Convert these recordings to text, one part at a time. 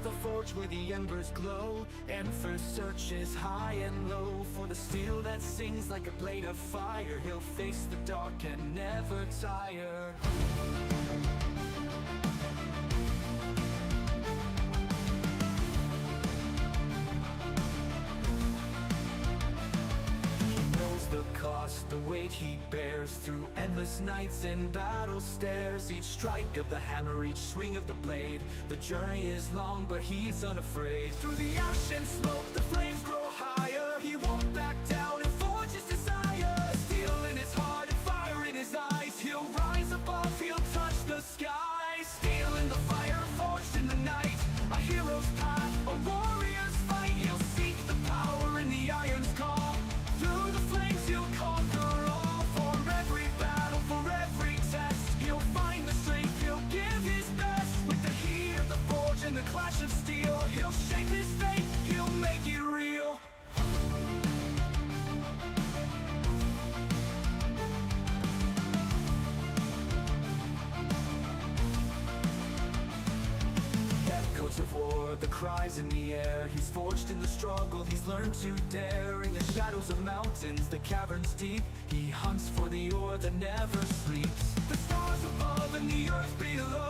of the forge where the embers glow. Emphr searches high and low for the steel that sings like a blade of fire. He'll face the dark and never tire. The weight he bears through endless nights and battle stares. Each strike of the hammer, each swing of the blade. The journey is long, but he's unafraid. Through the ash and smoke, the flames grow higher. He won't back down and forge his desire. Steel in his heart and fire in his eyes. He'll rise above, he'll touch the sky. Steel in the fire, forged in the night. A hero's path, a warrior's fight. He'll seek the power in the iron's call. Through the flames he'll conquer all. For every battle, for every test, he'll find the strength, he'll give his best. With the heat of the forge and the clash of steel, he'll shape his fate, he'll make it real. Echoes of war, the cries in the air. He's forged in the struggle, he's learned to dare. In the shadows of mountains, the caverns deep, he hunts for the ore that never sleeps. The stars above and the earth below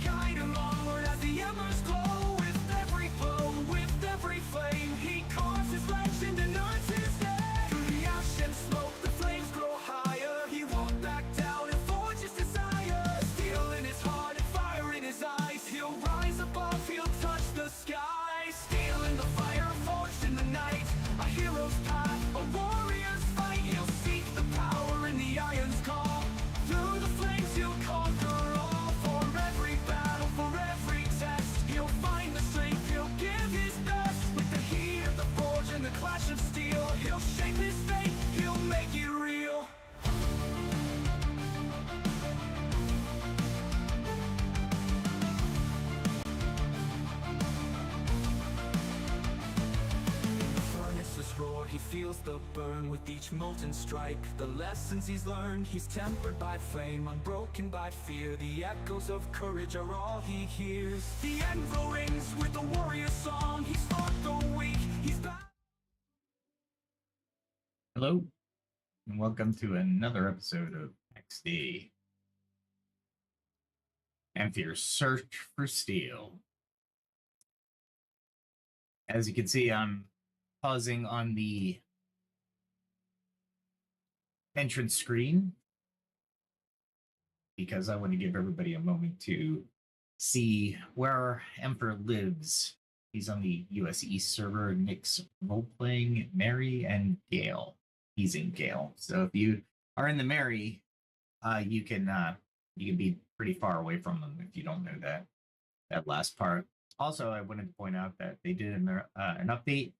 guide him onward as the embers glow. With every blow, with every flame, he carves his legend and earns his name. Through the ash and smoke, the flames grow higher. He won't back down and forge his desire. Steel in his heart and fire in his eyes. He'll rise above, he'll touch the sky. Steel in the fire, forged in the night. A hero's path, a warrior's fight. He'll seek the power in the iron's call. Through the flames he'll conquer all. For every battle, for every test, he'll find the strength, he'll give his best. With the heat of the forge and the clash of steel, he'll shape his fate, he'll make it real. Roar, he feels the burn with each molten strike. The lessons he's learned, he's tempered by flame, unbroken by fear. The echoes of courage are all he hears. The Emphr rings with a warrior song. He's fought the weak, he's back. Hello, and welcome to another episode of Pax Dei. Emphr's search for steel. As you can see, I'm pausing on the entrance screen because I want to give everybody a moment to see where Emphr lives. He's on the US East server. Nick's role-playing Mary and Gale. He's in Gale. So if you are in the Mary, you can be pretty far away from them if you don't know that last part. Also, I wanted to point out that they did an update,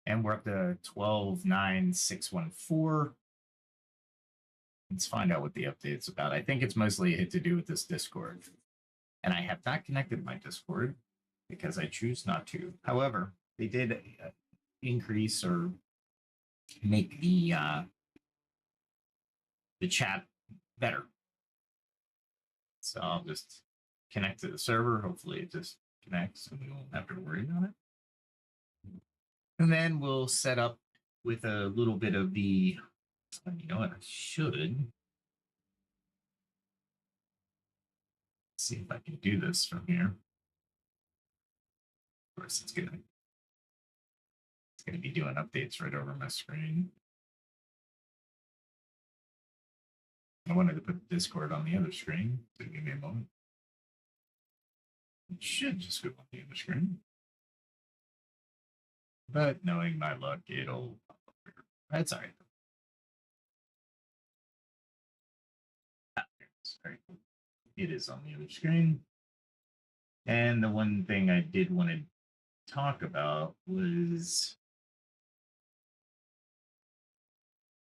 and we're up to 12.9.614. Let's find out what the update's about. I think it's mostly to do with this Discord. And I have not connected my Discord because I choose not to. However, they did increase or make the chat better. So I'll just connect to the server. Hopefully it just connects and we won't have to worry about it. And then we'll set up with a little bit of the, you know what, I should see if I can do this from here. Of course, it's gonna be doing updates right over my screen. I wanted to put Discord on the other screen, so give me a moment. It should just go on the other screen. But knowing my luck, it'll pop up here. That's all right. Sorry. It is on the other screen. And the one thing I did want to talk about was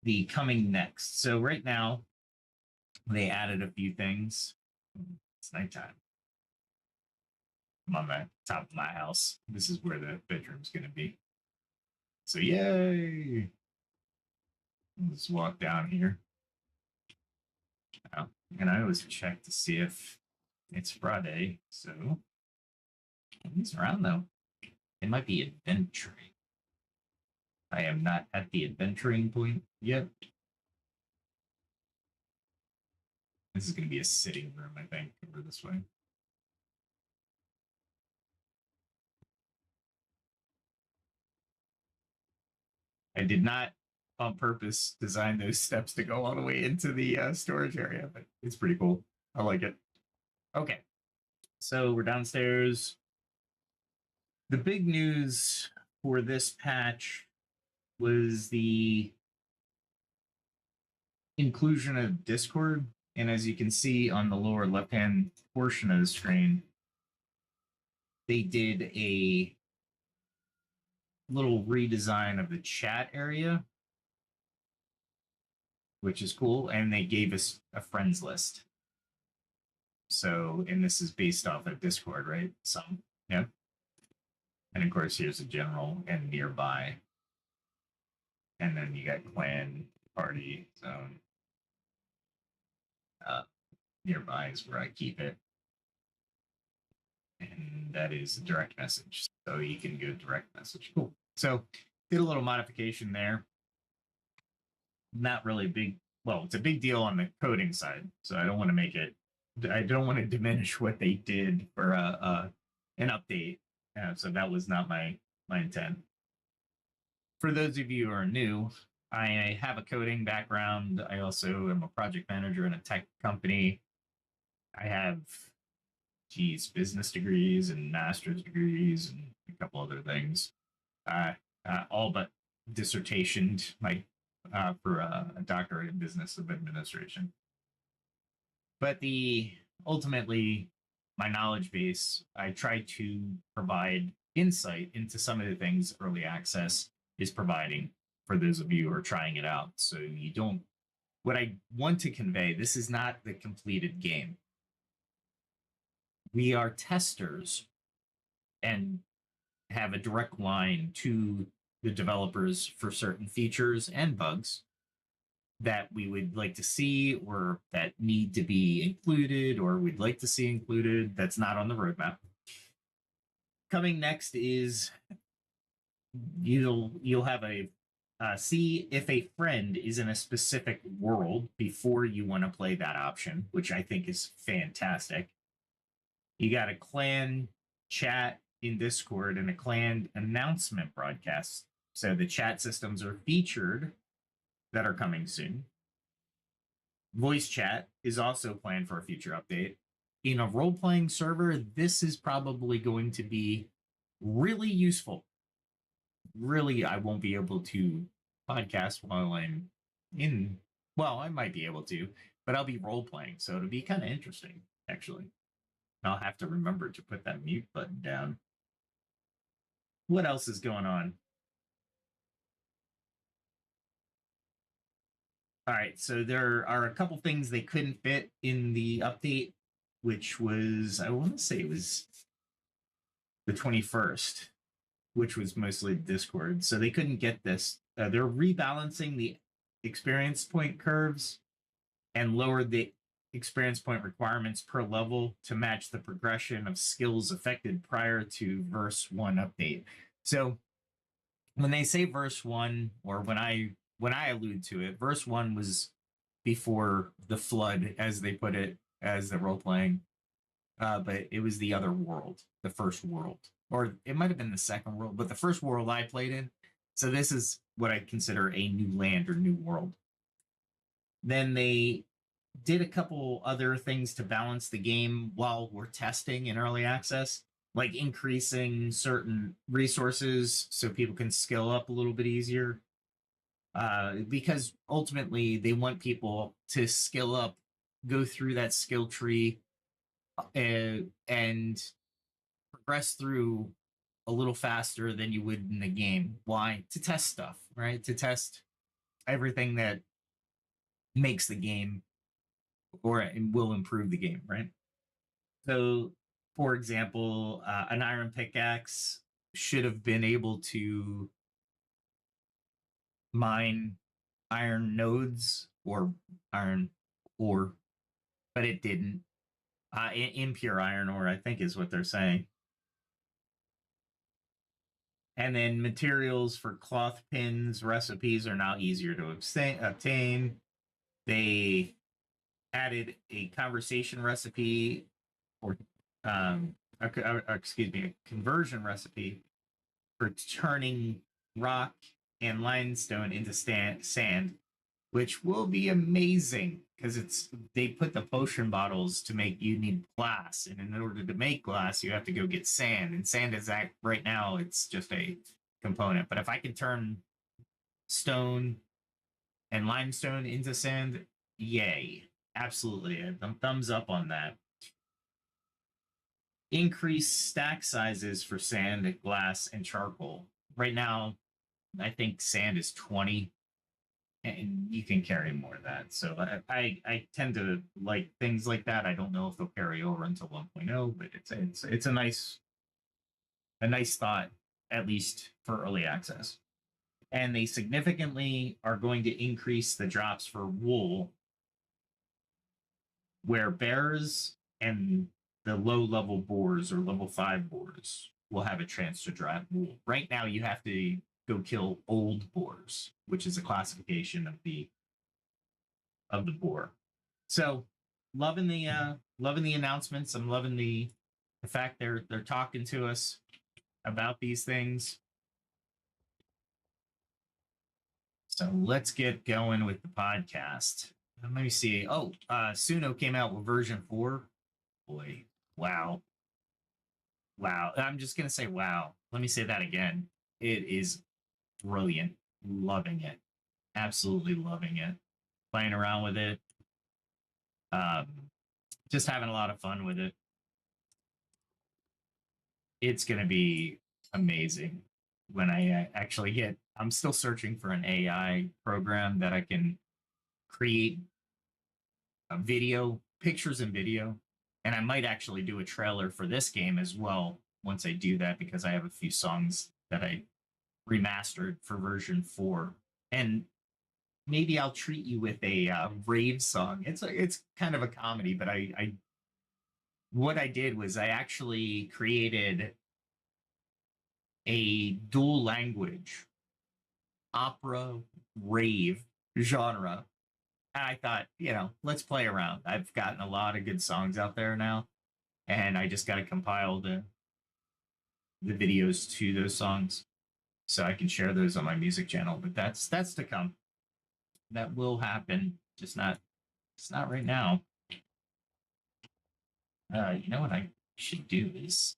the coming next. So right now, they added a few things. It's nighttime. I'm on the top of my house. This is where the bedroom's going to be. So yay! Let's walk down here. And I always check to see if it's Friday. So He's around though. It might be adventuring. I am not at the adventuring point yet. This is going to be a sitting room, I think, over this way. I did not on purpose design those steps to go all the way into the storage area, but it's pretty cool. I like it. Okay, so we're downstairs. The big news for this patch was the inclusion of Discord. And as you can see on the lower left-hand portion of the screen, they did a little redesign of the chat area, which is cool. And they gave us a friends list. So, and this is based off of Discord, right? Yeah. And of course, here's a general and nearby. And then you got clan, party, zone. Nearby is where I keep it. And that is a direct message. So you can go direct message. Cool. So did a little modification there. Not really big. Well, it's a big deal on the coding side. So I don't want to make it, I don't want to diminish what they did for an update. So that was not my intent. For those of you who are new, I have a coding background. I also am a project manager in a tech company. I have, business degrees and master's degrees and a couple other things. All but dissertationed for a doctorate in business of administration. But ultimately, my knowledge base, I try to provide insight into some of the things early access is providing for those of you who are trying it out. So you don't, what I want to convey, this is not the completed game. We are testers and have a direct line to the developers for certain features and bugs that we would like to see or that need to be included or we'd like to see included that's not on the roadmap. Coming next is you'll have a see if a friend is in a specific world before you want to play that option, which I think is fantastic. You got a clan chat in Discord and a clan announcement broadcast. So the chat systems are featured that are coming soon. Voice chat is also planned for a future update. In a role-playing server, this is probably going to be really useful. Really, I won't be able to podcast while I'm in. Well, I might be able to, but I'll be role-playing, so it'll be kind of interesting, actually. I'll have to remember to put that mute button down. What else is going on? All right, so there are a couple things they couldn't fit in the update, which was, I want to say it was the 21st, which was mostly Discord. So they couldn't get this. They're rebalancing the experience point curves and lowered the experience point requirements per level to match the progression of skills affected prior to verse 1 update. So when they say verse 1, or when I allude to it, verse 1 was before the flood, as they put it, as the role playing. But it was the other world, the first world, or it might have been the second world, but the first world I played in. So this is what I consider a new land or new world. Then they did a couple other things to balance the game while we're testing in early access, like increasing certain resources so people can skill up a little bit easier. Because ultimately they want people to skill up, go through that skill tree, and progress through a little faster than you would in the game. Why? To test stuff, right? To test everything that makes the game or will improve the game, right? So, for example, an iron pickaxe should have been able to mine iron nodes or iron ore, but it didn't. Impure iron ore, I think, is what they're saying. And then materials for cloth pins recipes are now easier to obtain. They added a conversation recipe or excuse me, a conversion recipe for turning rock and limestone into sand, which will be amazing because they put the potion bottles to make you need glass, and in order to make glass, you have to go get sand, and sand is right now it's just a component. But if I can turn stone and limestone into sand, yay! Absolutely, thumbs up on that. Increase stack sizes for sand, glass, and charcoal. Right now, I think sand is 20, and you can carry more of that. So I tend to like things like that. I don't know if they'll carry over until 1.0, but it's a nice thought, at least for early access. And they significantly are going to increase the drops for wool, where bears and the low level boars or level 5 boars will have a chance to drop wool. Right now, you have to go kill old boars, which is a classification of the boar. So, loving the announcements. I'm loving the fact they're talking to us about these things. So let's get going with the podcast. Let me see. Oh, Suno came out with version 4. Boy, wow. Wow. I'm just going to say wow. Let me say that again. It is brilliant. Loving it. Absolutely loving it. Playing around with it. Um, just having a lot of fun with it. It's going to be amazing when I actually get. I'm still searching for an AI program that I can create a video, pictures and video. And I might actually do a trailer for this game as well once I do that, because I have a few songs that I remastered for version 4. And maybe I'll treat you with a rave song. It's kind of a comedy, but I what I did was I actually created a dual language opera rave genre. And I thought, let's play around. I've gotten a lot of good songs out there now, and I just got to compile the videos to those songs so I can share those on my music channel. But that's to come. That will happen. It's not right now. You know what I should do is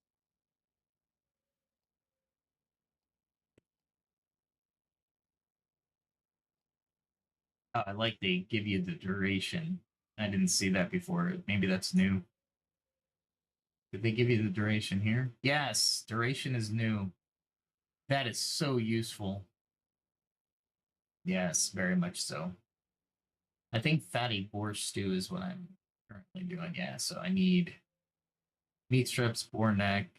I like they give you the duration. I didn't see that before. Maybe that's new. Did they give you the duration here? Yes, duration is new. That is so useful. Yes, very much so. I think fatty boar stew is what I'm currently doing. Yeah, so I need meat strips, boar neck,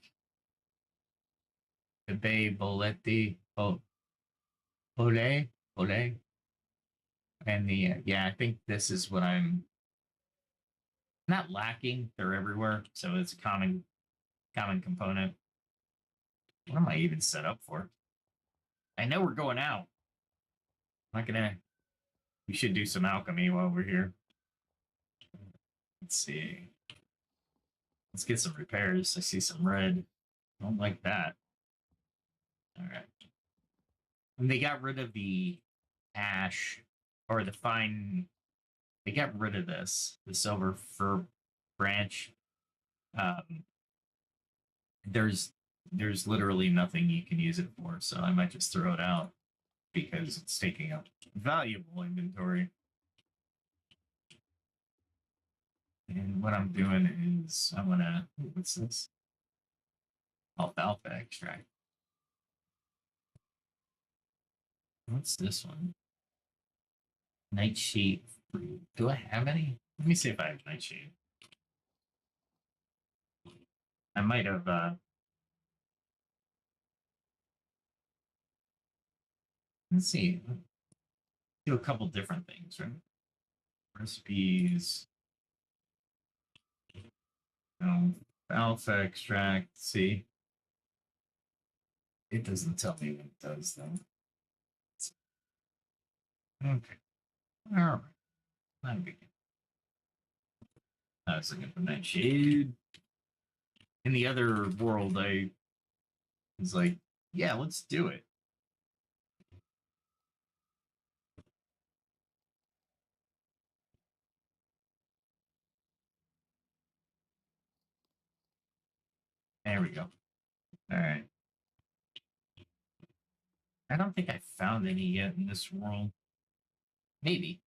bebe, boletti, ole, and I think this is what I'm not lacking. They're everywhere, so it's a common component. What am I even set up for? I know we're going out. I'm not gonna. We should do some alchemy while we're here. Let's see. Let's get some repairs. I see some red. Don't like that. All right. And they got rid of the ash or the fine. They got rid of the silver fir branch. Um, there's literally nothing you can use it for, so I might just throw it out because it's taking up valuable inventory. And what I'm doing is I'm gonna, what's this? Alfalfa extract. What's this one? Nightshade fruit. Do I have any? Let me see if I have nightshade. I might have. Let's see. Do a couple different things, right? Recipes. Alpha extract. See. It doesn't tell me what it does, though. Okay. All right. Not a big deal. I was looking for that shade. In the other world, I was like, yeah, let's do it. There we go. All right. I don't think I found any yet in this world. Maybe.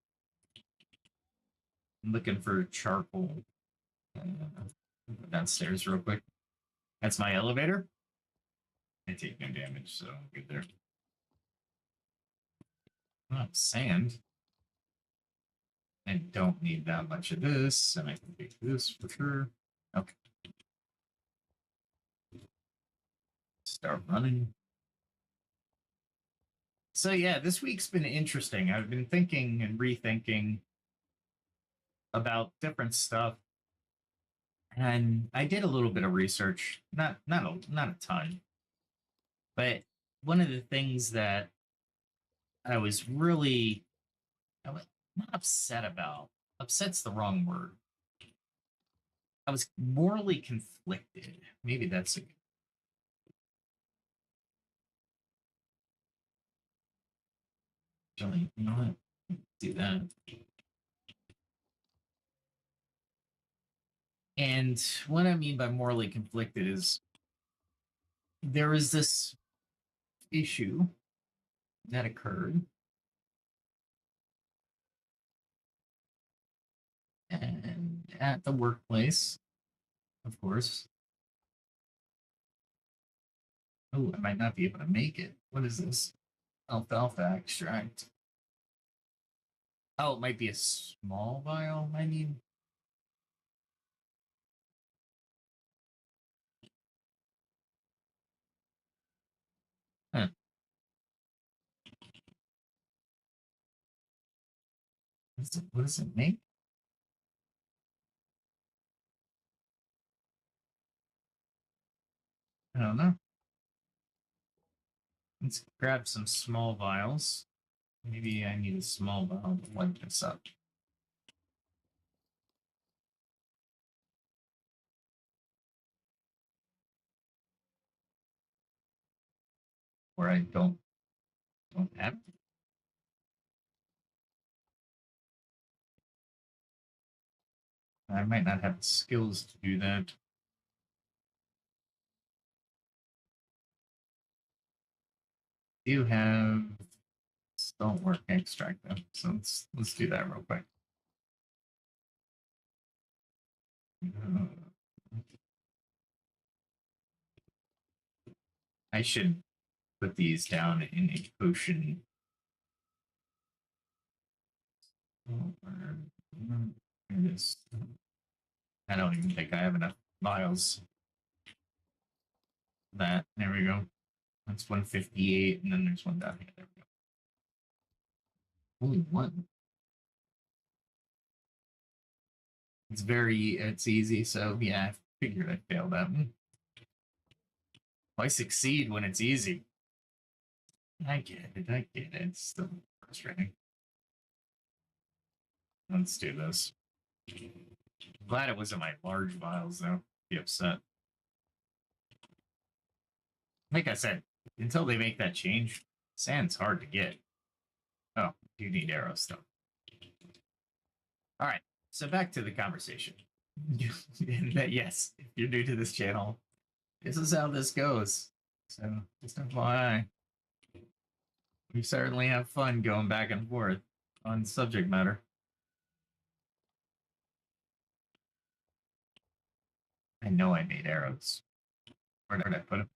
I'm looking for charcoal. Downstairs real quick. That's my elevator. I take no damage, so I'm good there. Oh, sand. I don't need that much of this, and I can take this for sure. Okay. Start running. So yeah, this week's been interesting. I've been thinking and rethinking about different stuff, and I did a little bit of research. Not a ton, but one of the things that I was really I was not upset about. Upset's the wrong word. I was morally conflicted. Maybe that's a actually, you know what? Do that. And what I mean by morally conflicted is there is this issue that occurred and at the workplace, of course. Oh, I might not be able to make it. What is this? Alfalfa extract. Oh, it might be a small vial. I mean, huh. What does it make? I don't know. Let's grab some small vials. Maybe I need a small vial to light this up. Where I don't have it. I might not have the skills to do that. Do have don't work extract though, so let's do that real quick. I should put these down in a potion. Here it is. I don't even think I have enough vials. That there we go. That's 158, and then there's one down here. There we go. Only one. It's easy. So yeah, I figured I failed that one. I succeed when it's easy. I get it. I get it. It's still frustrating. Let's do this. Glad it wasn't my large vials though. Be upset. Like I said, until they make that change, sand's hard to get. Oh, you need arrows though. All right, so back to the conversation. Yes, if you're new to this channel, this is how this goes. So just FYI, we certainly have fun going back and forth on subject matter. I know I made arrows. Where did I put them?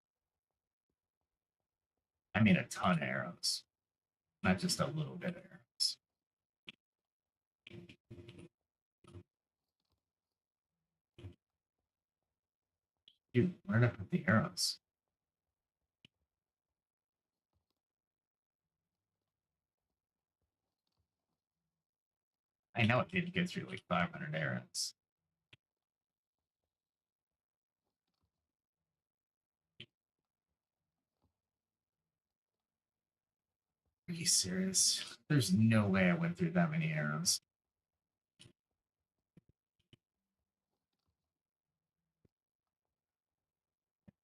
I made a ton of arrows, not just a little bit of arrows. Dude, where did I put the arrows? I know it did get through like 500 arrows. Are you serious? There's no way I went through that many arrows.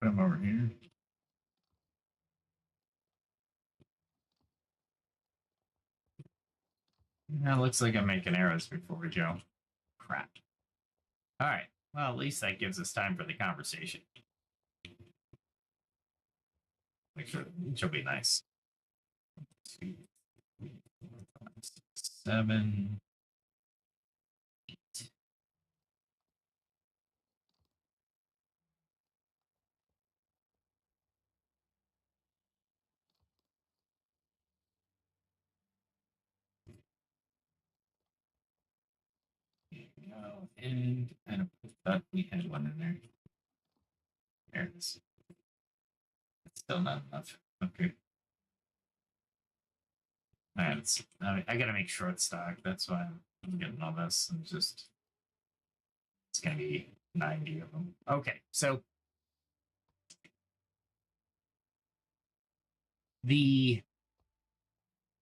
Put them over here. Now looks like I'm making arrows before we go. Crap. All right. Well, at least that gives us time for the conversation. Which will be nice. 2, 3, 4, 5, 6, 7. And I thought we had one in there. There it is. It's still not enough. Okay. That's, I gotta make short stock. That's why I'm getting all this. And just, it's gonna be 90 of them. Okay, so the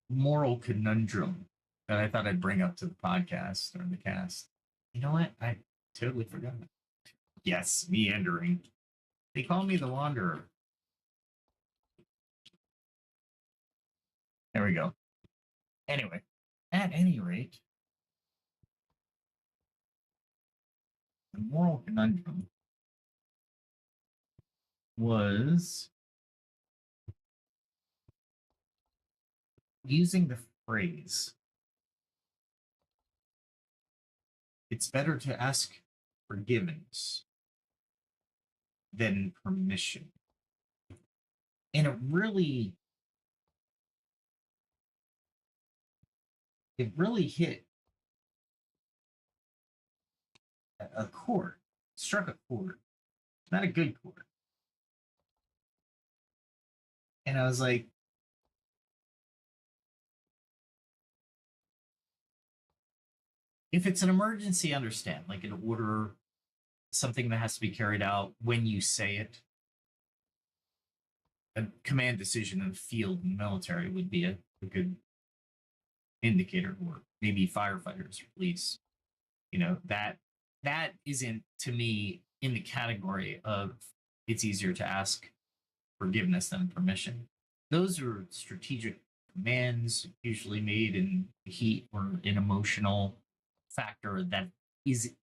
moral conundrum that I thought I'd bring up to the podcast or the cast. You know what? I totally forgot. Yes, meandering. They call me the Wanderer. There we go. Anyway, at any rate, the moral conundrum was using the phrase, it's better to ask forgiveness than permission. And it really hit a chord, struck a chord, not a good chord. And I was like, if it's an emergency, understand, like an order, something that has to be carried out when you say it. A command decision in the field in the military would be a good indicator, or maybe firefighters, police. You know, that isn't to me in the category of it's easier to ask forgiveness than permission. Those are strategic commands usually made in heat or an emotional factor that is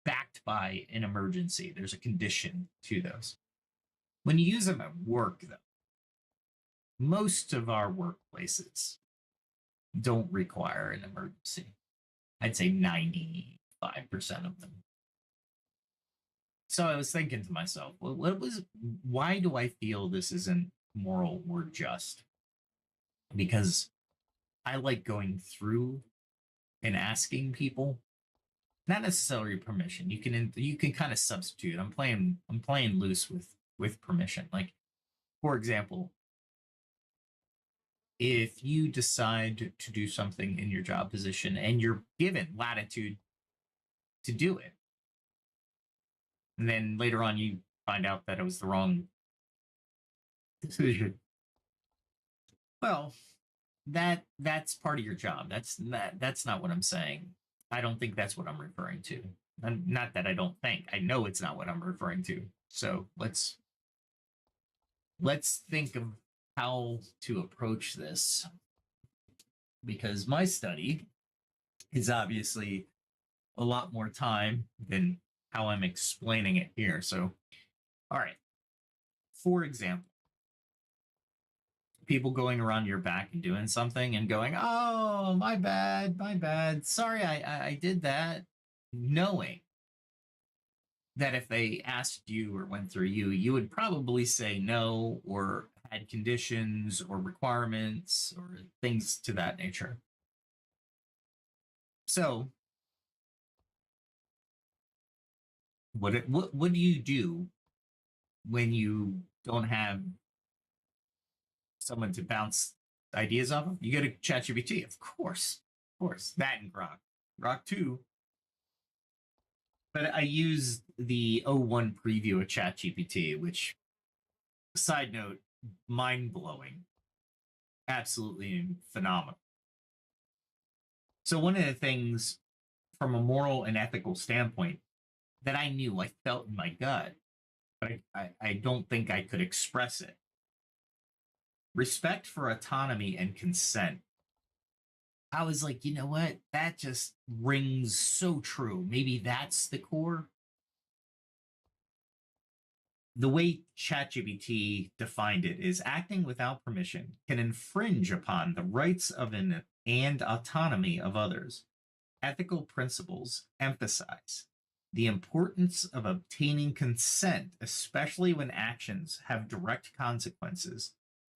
backed by an emergency. There's a condition to those. When you use them at work, though, most of our workplaces don't require an emergency. I'd say 95% of them. So I was thinking to myself, well, why do I feel this isn't moral or just? Because I like going through and asking people, not necessarily permission. You can kind of substitute. I'm playing loose with permission. Like, for example, if you decide to do something in your job position and you're given latitude to do it, and then later on you find out that it was the wrong decision, well, that's part of your job. That's not what I'm saying. I don't think that's what I'm referring to. Not that I don't think. I know it's not what I'm referring to. So let's think of how to approach this, because my study is obviously a lot more time than how I'm explaining it here. So, all right. For example, people going around your back and doing something and going, "Oh, my bad. Sorry, I did that," knowing that if they asked you or went through you, you would probably say no, or had conditions or requirements or things to that nature. So, what do you do when you don't have someone to bounce ideas off of? You go to ChatGPT, of course, that and Grok 2. But I use the O1 preview of ChatGPT, which, side note, mind blowing. absolutely phenomenal. So one of the things from a moral and ethical standpoint that I knew, I felt in my gut, but I don't think I could express it. Respect for autonomy and consent. I was like, you know what? That just rings so true. Maybe that's the core. The way ChatGPT defined it is acting without permission can infringe upon the rights of and autonomy of others. Ethical principles emphasize the importance of obtaining consent, especially when actions have direct consequences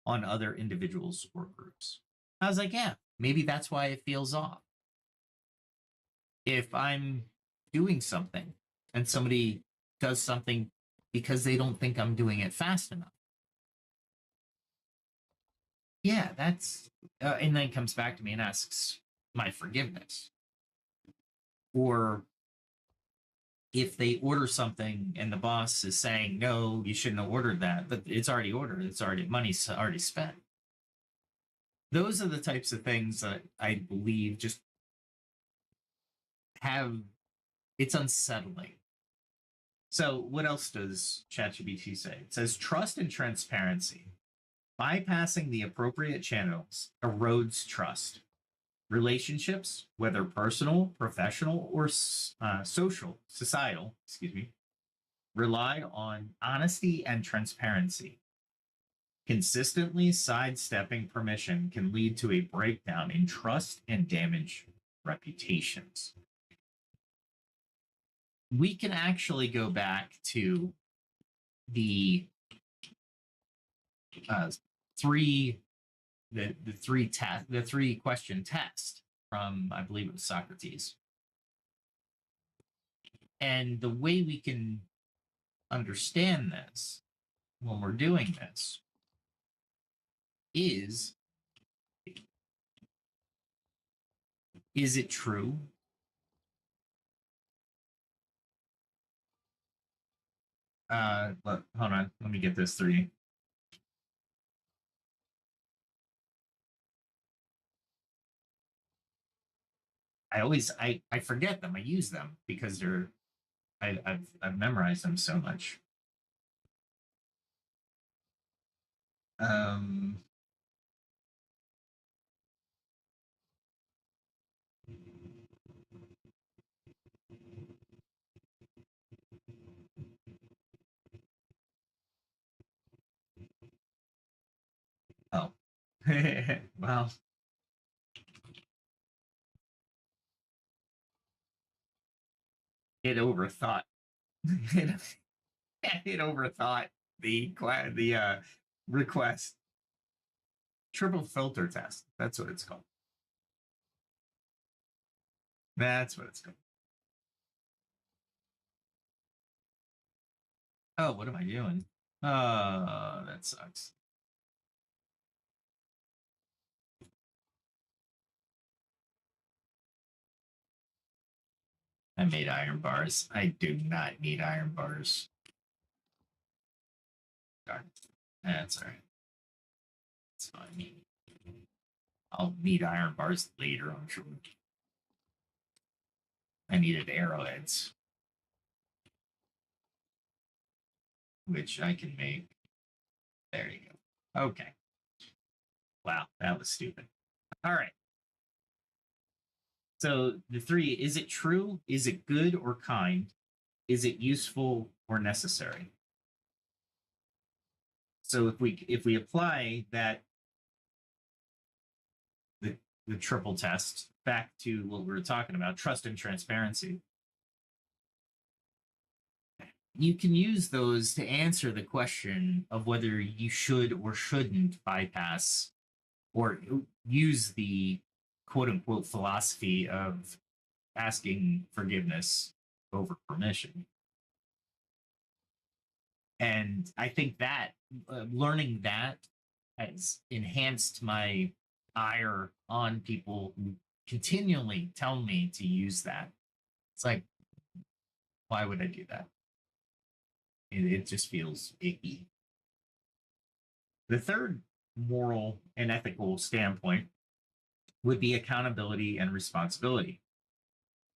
on other individuals or groups. I was like, yeah, maybe that's why it feels off. If I'm doing something and somebody does something because they don't think I'm doing it fast enough. Yeah, that's, and then comes back to me and asks my forgiveness. Or if they order something and the boss is saying, no, you shouldn't have ordered that, but it's already ordered, it's already money's already spent. Those are the types of things that I believe just have, it's unsettling. So, what else does ChatGPT say? It says trust and transparency. Bypassing the appropriate channels erodes trust. Relationships, whether personal, professional, or societal, rely on honesty and transparency. Consistently sidestepping permission can lead to a breakdown in trust and damage reputations. We can actually go back to the uh, three the three question test from, I believe it was Socrates, and the way we can understand this when we're doing this is it true? Hold on, let me get this three. I forget them. I use them because I've memorized them so much. Um, oh, well, it overthought. It overthought the request. Triple filter test. That's what it's called. That's what it's called. Oh, what am I doing? That sucks. I made iron bars. I do not need iron bars. Darn. That's all right. It's fine. I'll need iron bars later, I'm sure. I needed arrowheads, which I can make. There you go. Okay. Wow, that was stupid. All right. So the three, is it true? Is it good or kind? Is it useful or necessary? So if we apply that the the triple test back to what we were talking about, trust and transparency, you can use those to answer the question of whether you should or shouldn't bypass or use the quote unquote philosophy of asking forgiveness over permission. And I think that learning that has enhanced my ire on people who continually tell me to use that. It's like, why would I do that? It just feels icky. The third moral and ethical standpoint would be accountability and responsibility.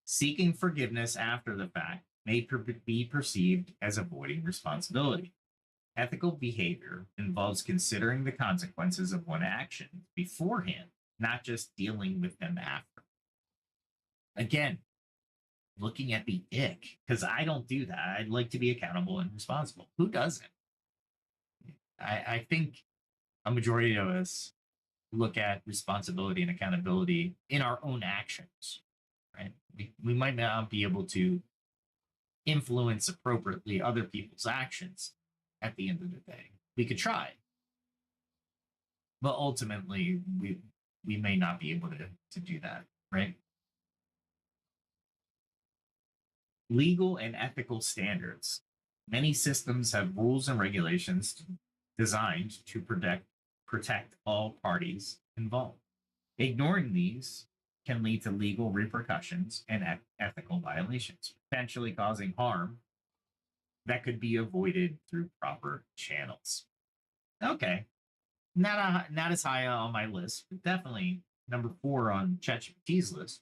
Seeking forgiveness after the fact may be perceived as avoiding responsibility. Ethical behavior involves considering the consequences of one action beforehand, not just dealing with them after. Again, looking at the ick, because I don't do that. I'd like to be accountable and responsible. Who doesn't? I think a majority of us look at responsibility and accountability in our own actions, right? We might not be able to influence appropriately other people's actions at the end of the day. We could try, but ultimately we may not be able to do that, right? Legal and ethical standards. Many systems have rules and regulations designed to protect all parties involved. Ignoring these can lead to legal repercussions and ethical violations, potentially causing harm that could be avoided through proper channels. Okay, not as high on my list, but definitely number 4 on ChatGPT's list.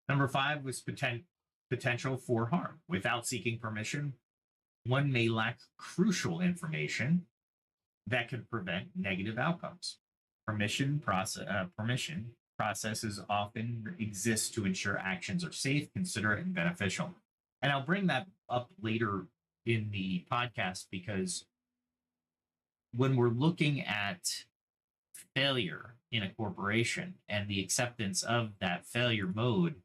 Number 5 was potential for harm. Without seeking permission, one may lack crucial information that could prevent negative outcomes. Permission processes often exist to ensure actions are safe, considerate, and beneficial. And I'll bring that up later in the podcast because when we're looking at failure in a corporation and the acceptance of that failure mode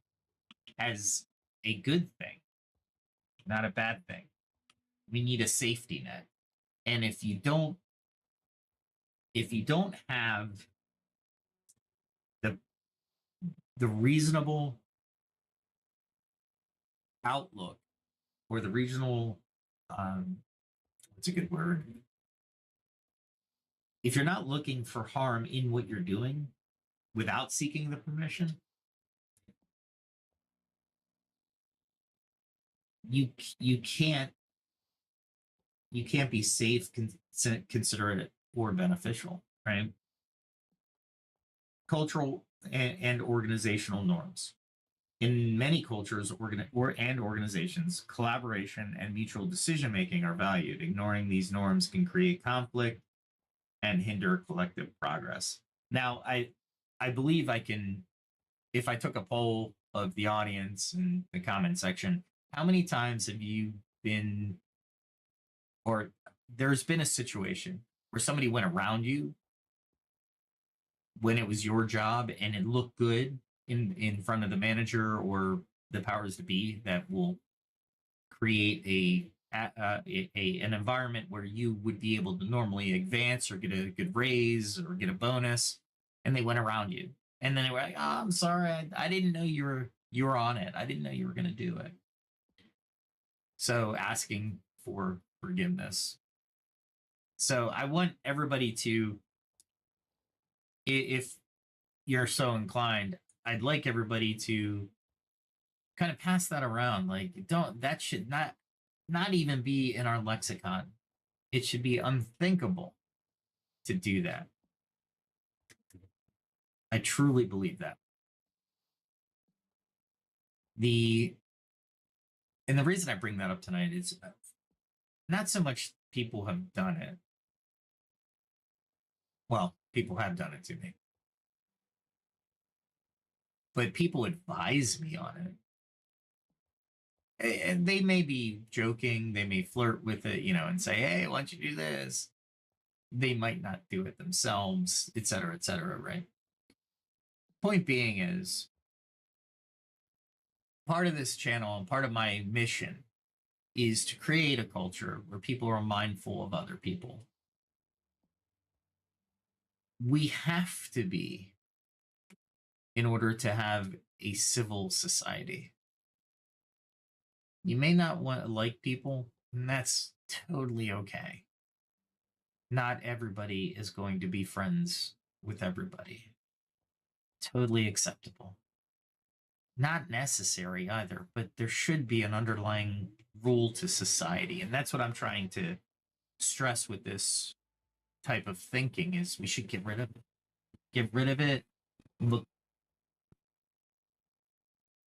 as a good thing, not a bad thing, we need a safety net. And if you don't have the reasonable outlook or the regional what's a good word, if you're not looking for harm in what you're doing without seeking the permission, you can't be safe, considerate, or beneficial, right? Cultural and organizational norms. In many cultures and organizations, collaboration and mutual decision making are valued. Ignoring these norms can create conflict and hinder collective progress. Now, I believe I can, if I took a poll of the audience in the comment section, how many times have you been, or there's been a situation where somebody went around you when it was your job and it looked good in front of the manager or the powers to be that will create an environment where you would be able to normally advance or get a good raise or get a bonus, and they went around you, and then they were like, "Oh, I'm sorry, I didn't know you were on it. I didn't know you were going to do it." So asking for forgiveness. So I want everybody to, if you're so inclined, I'd like everybody to kind of pass that around. Like, that should not even be in our lexicon. It should be unthinkable to do that. I truly believe that. And the reason I bring that up tonight is not so much people have done it. Well, people have done it to me. But people advise me on it. And they may be joking, they may flirt with it, and say, "Hey, why don't you do this?" They might not do it themselves, etc., right? Point being is, part of this channel and part of my mission is to create a culture where people are mindful of other people. We have to be, in order to have a civil society. You may not want to like people, and that's totally okay. Not everybody is going to be friends with everybody. Totally acceptable. Not necessary either, but there should be an underlying rule to society. And that's what I'm trying to stress with this type of thinking is we should get rid of it. Get rid of it. Look,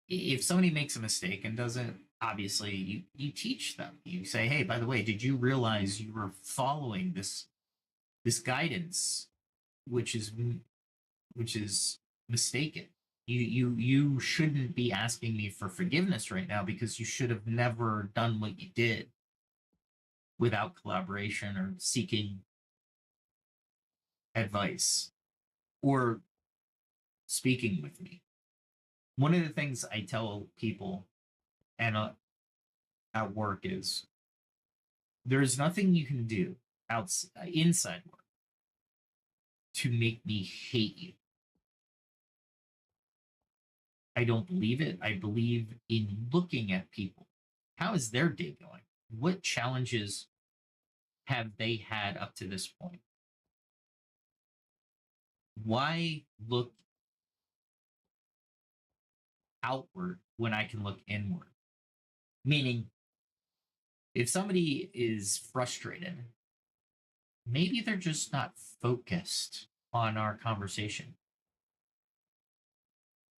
if somebody makes a mistake and doesn't, obviously you teach them. You say, hey, by the way, did you realize you were following this guidance, which is mistaken? You shouldn't be asking me for forgiveness right now because you should have never done what you did without collaboration or seeking advice or speaking with me. One of the things I tell people and at work is there's nothing you can do inside work to make me hate you. I don't believe it. I believe in looking at people. How is their day going? What challenges have they had up to this point? Why look outward when I can look inward? Meaning, if somebody is frustrated, maybe they're just not focused on our conversation.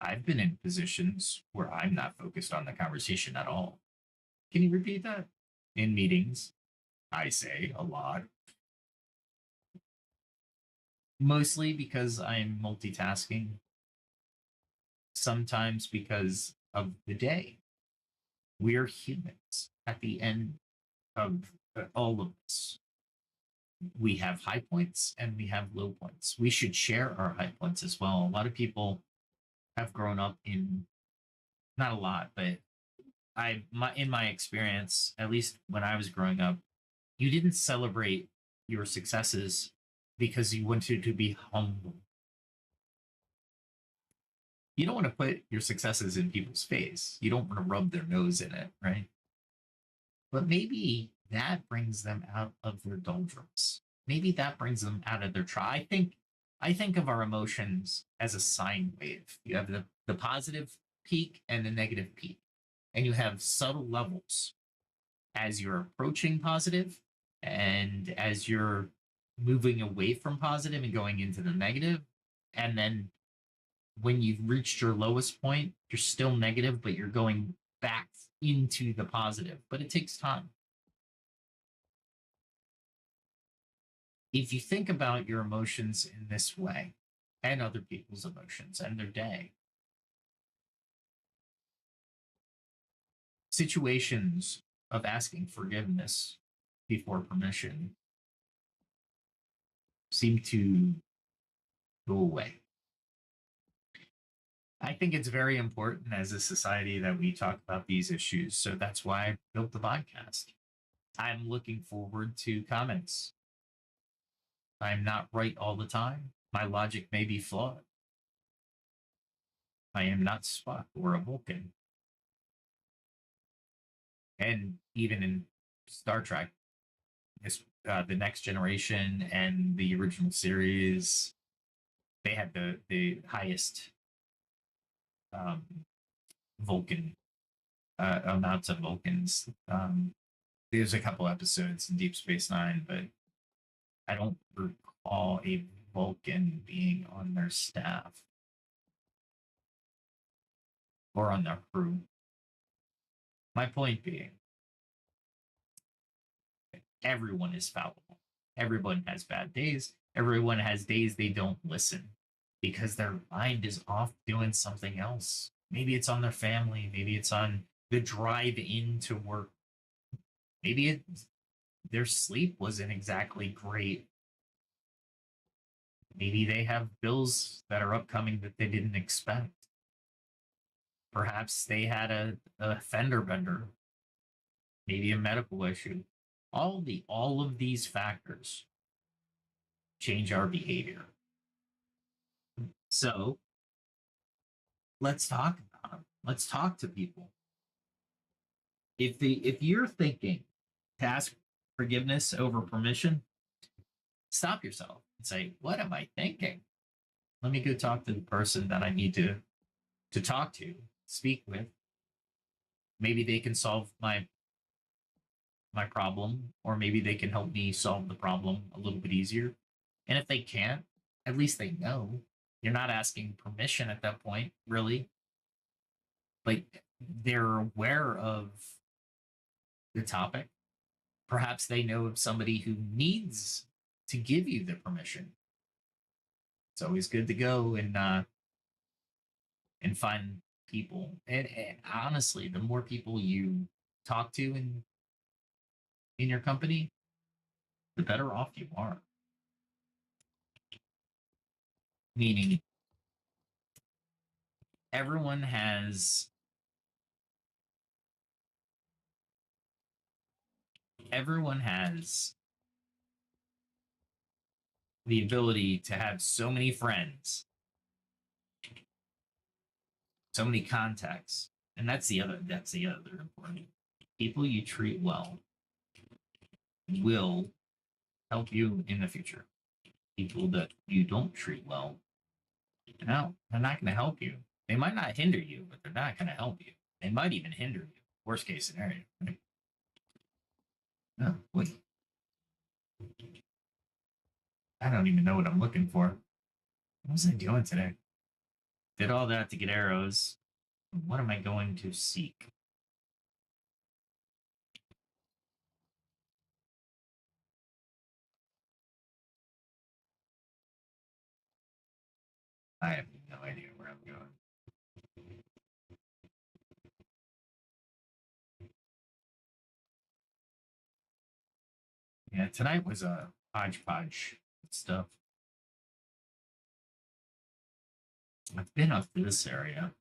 I've been in positions where I'm not focused on the conversation at all. Can you repeat that? In meetings, I say a lot. Mostly because I'm multitasking. Sometimes because of the day. We're humans at the end of all of this. We have high points and we have low points. We should share our high points as well. A lot of people have grown up in, not a lot, but in my experience, at least when I was growing up, you didn't celebrate your successes because you wanted to be humble. You don't want to put your successes in people's face. You don't want to rub their nose in it, right? But maybe that brings them out of their doldrums. Maybe that brings them out of their try. I think of our emotions as a sine wave. You have the positive peak and the negative peak. And you have subtle levels as you're approaching positive and as you're moving away from positive and going into the negative. And then when you've reached your lowest point, you're still negative, but you're going back into the positive. But it takes time. If you think about your emotions in this way, and other people's emotions and their day, situations of asking forgiveness before permission seem to go away. I think it's very important as a society that we talk about these issues. So that's why I built the podcast. I'm looking forward to comments. I'm not right all the time. My logic may be flawed. I am not Spock or a Vulcan. And even in Star Trek, the Next Generation and the original series, they had the highest Vulcan amounts of Vulcans. There's a couple episodes in Deep Space Nine, but I don't recall a Vulcan being on their staff or on their crew. My point being, everyone is fallible. Everyone has bad days. Everyone has days they don't listen because their mind is off doing something else. Maybe it's on their family. Maybe it's on the drive into work. Maybe their sleep wasn't exactly great. Maybe they have bills that are upcoming that they didn't expect. Perhaps they had a fender bender, maybe a medical issue. All of these factors change our behavior. So let's talk about them. Let's talk to people. If you're thinking to ask forgiveness over permission, stop yourself and say, what am I thinking? Let me go talk to the person that I need to talk to, speak with. Maybe they can solve my problem, or maybe they can help me solve the problem a little bit easier. And if they can't, at least they know. You're not asking permission at that point, really. Like they're aware of the topic. Perhaps they know of somebody who needs to give you the permission. It's always good to go and find people. And honestly, the more people you talk to in your company, the better off you are. Meaning everyone has everyone has the ability to have so many friends, so many contacts. And that's the other important. People you treat well will help you in the future. People that you don't treat well, no, they're not going to help you. They might not hinder you, but they're not going to help you. They might even hinder you. Worst case scenario. Right? Oh, wait. I don't even know what I'm looking for. What was I doing today? Did all that to get arrows. What am I going to seek? I have no idea where I'm going. Yeah, tonight was a hodgepodge stuff. I've been up to this area,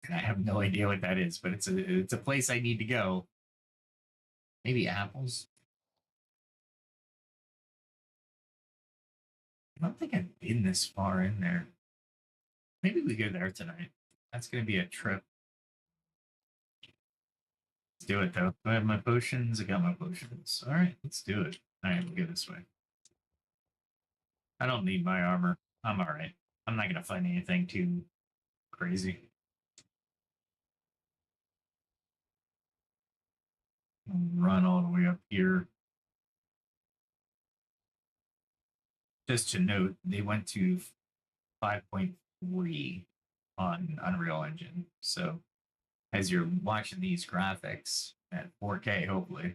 and I have no idea what that is, but it's a place I need to go. Maybe apples. I don't think I've been this far in there. Maybe we go there tonight. That's gonna be a trip. Let's do it though. Do I have my potions? I got my potions. All right, let's do it. All right, we'll go this way. I don't need my armor. I'm all right. I'm not gonna find anything too crazy. Run all the way up here. Just to note, they went to 5.3 on Unreal Engine. So as you're watching these graphics at 4K, hopefully,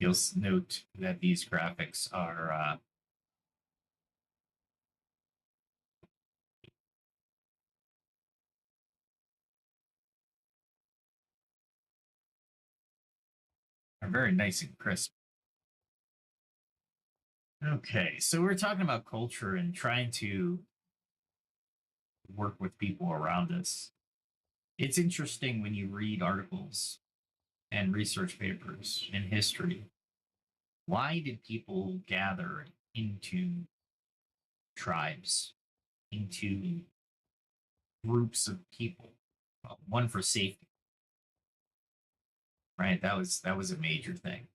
you'll note that these graphics are very nice and crisp. Okay, so we're talking about culture and trying to work with people around us. It's interesting when you read articles and research papers in history. Why did people gather into tribes, into groups of people? Well, one for safety, right? That was a major thing.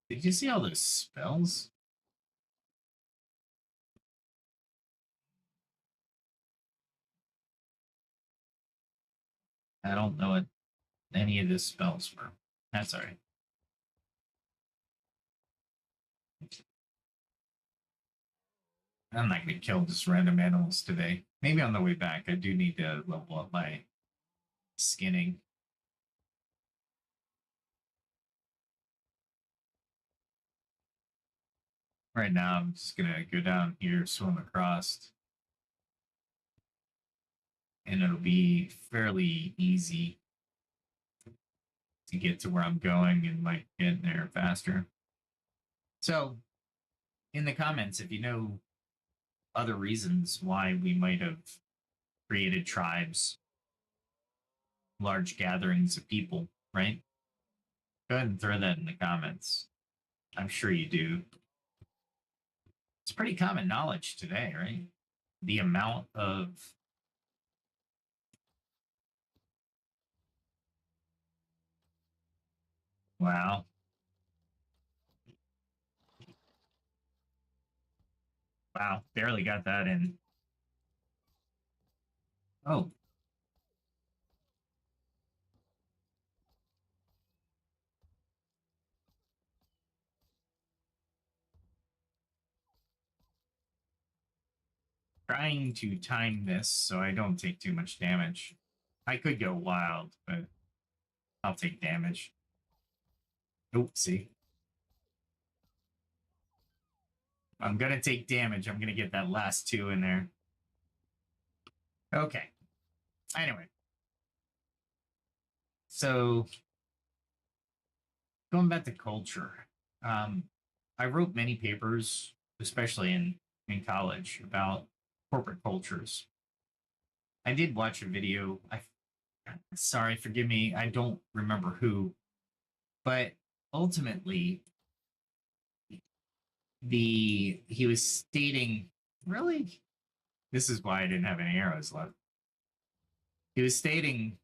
Did you see all those spells? I don't know what any of the spells were. That's all right. I'm not going to kill just random animals today. Maybe on the way back, I do need to level up my skinning. Right now, I'm just going to go down here, swim across, and it'll be fairly easy to get to where I'm going and might get there faster. So, in the comments, if you know other reasons why we might have created tribes, large gatherings of people, right? Go ahead and throw that in the comments. I'm sure you do. It's pretty common knowledge today, right? The amount of wow, wow, barely got that in. Oh, trying to time this so I don't take too much damage. I could go wild, but I'll take damage. Oopsie. I'm gonna take damage. I'm gonna get that last 2 in there. Okay. Anyway. So going back to culture. I wrote many papers, especially in college, about corporate cultures. I did watch a video. Sorry, forgive me. I don't remember who, but ultimately he was stating, really, this is why I didn't have any arrows left. He was stating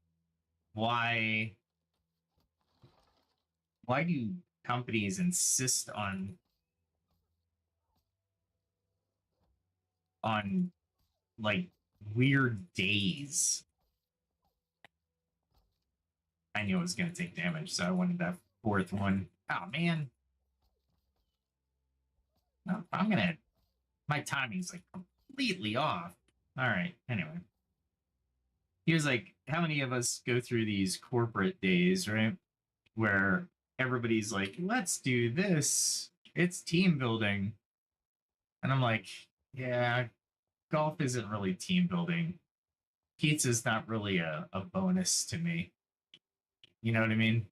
why do companies insist on like weird days. I knew it was going to take damage, so I wanted that 4th one. Oh man, no, I'm gonna. My timing's like completely off. All right. Anyway, here's like how many of us go through these corporate days, right? Where everybody's like, "Let's do this. It's team building," and I'm like, "Yeah, golf isn't really team building. Pizza's not really a bonus to me." You know what I mean?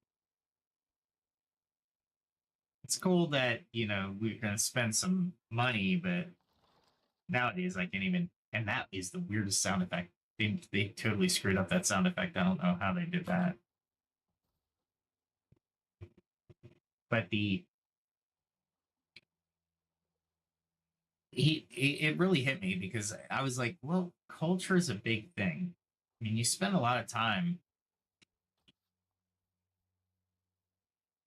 It's cool that, we're going to spend some money, but nowadays I can't even. And that is the weirdest sound effect. They totally screwed up that sound effect. I don't know how they did that. But it really hit me because I was like, well, culture is a big thing. I mean, you spend a lot of time.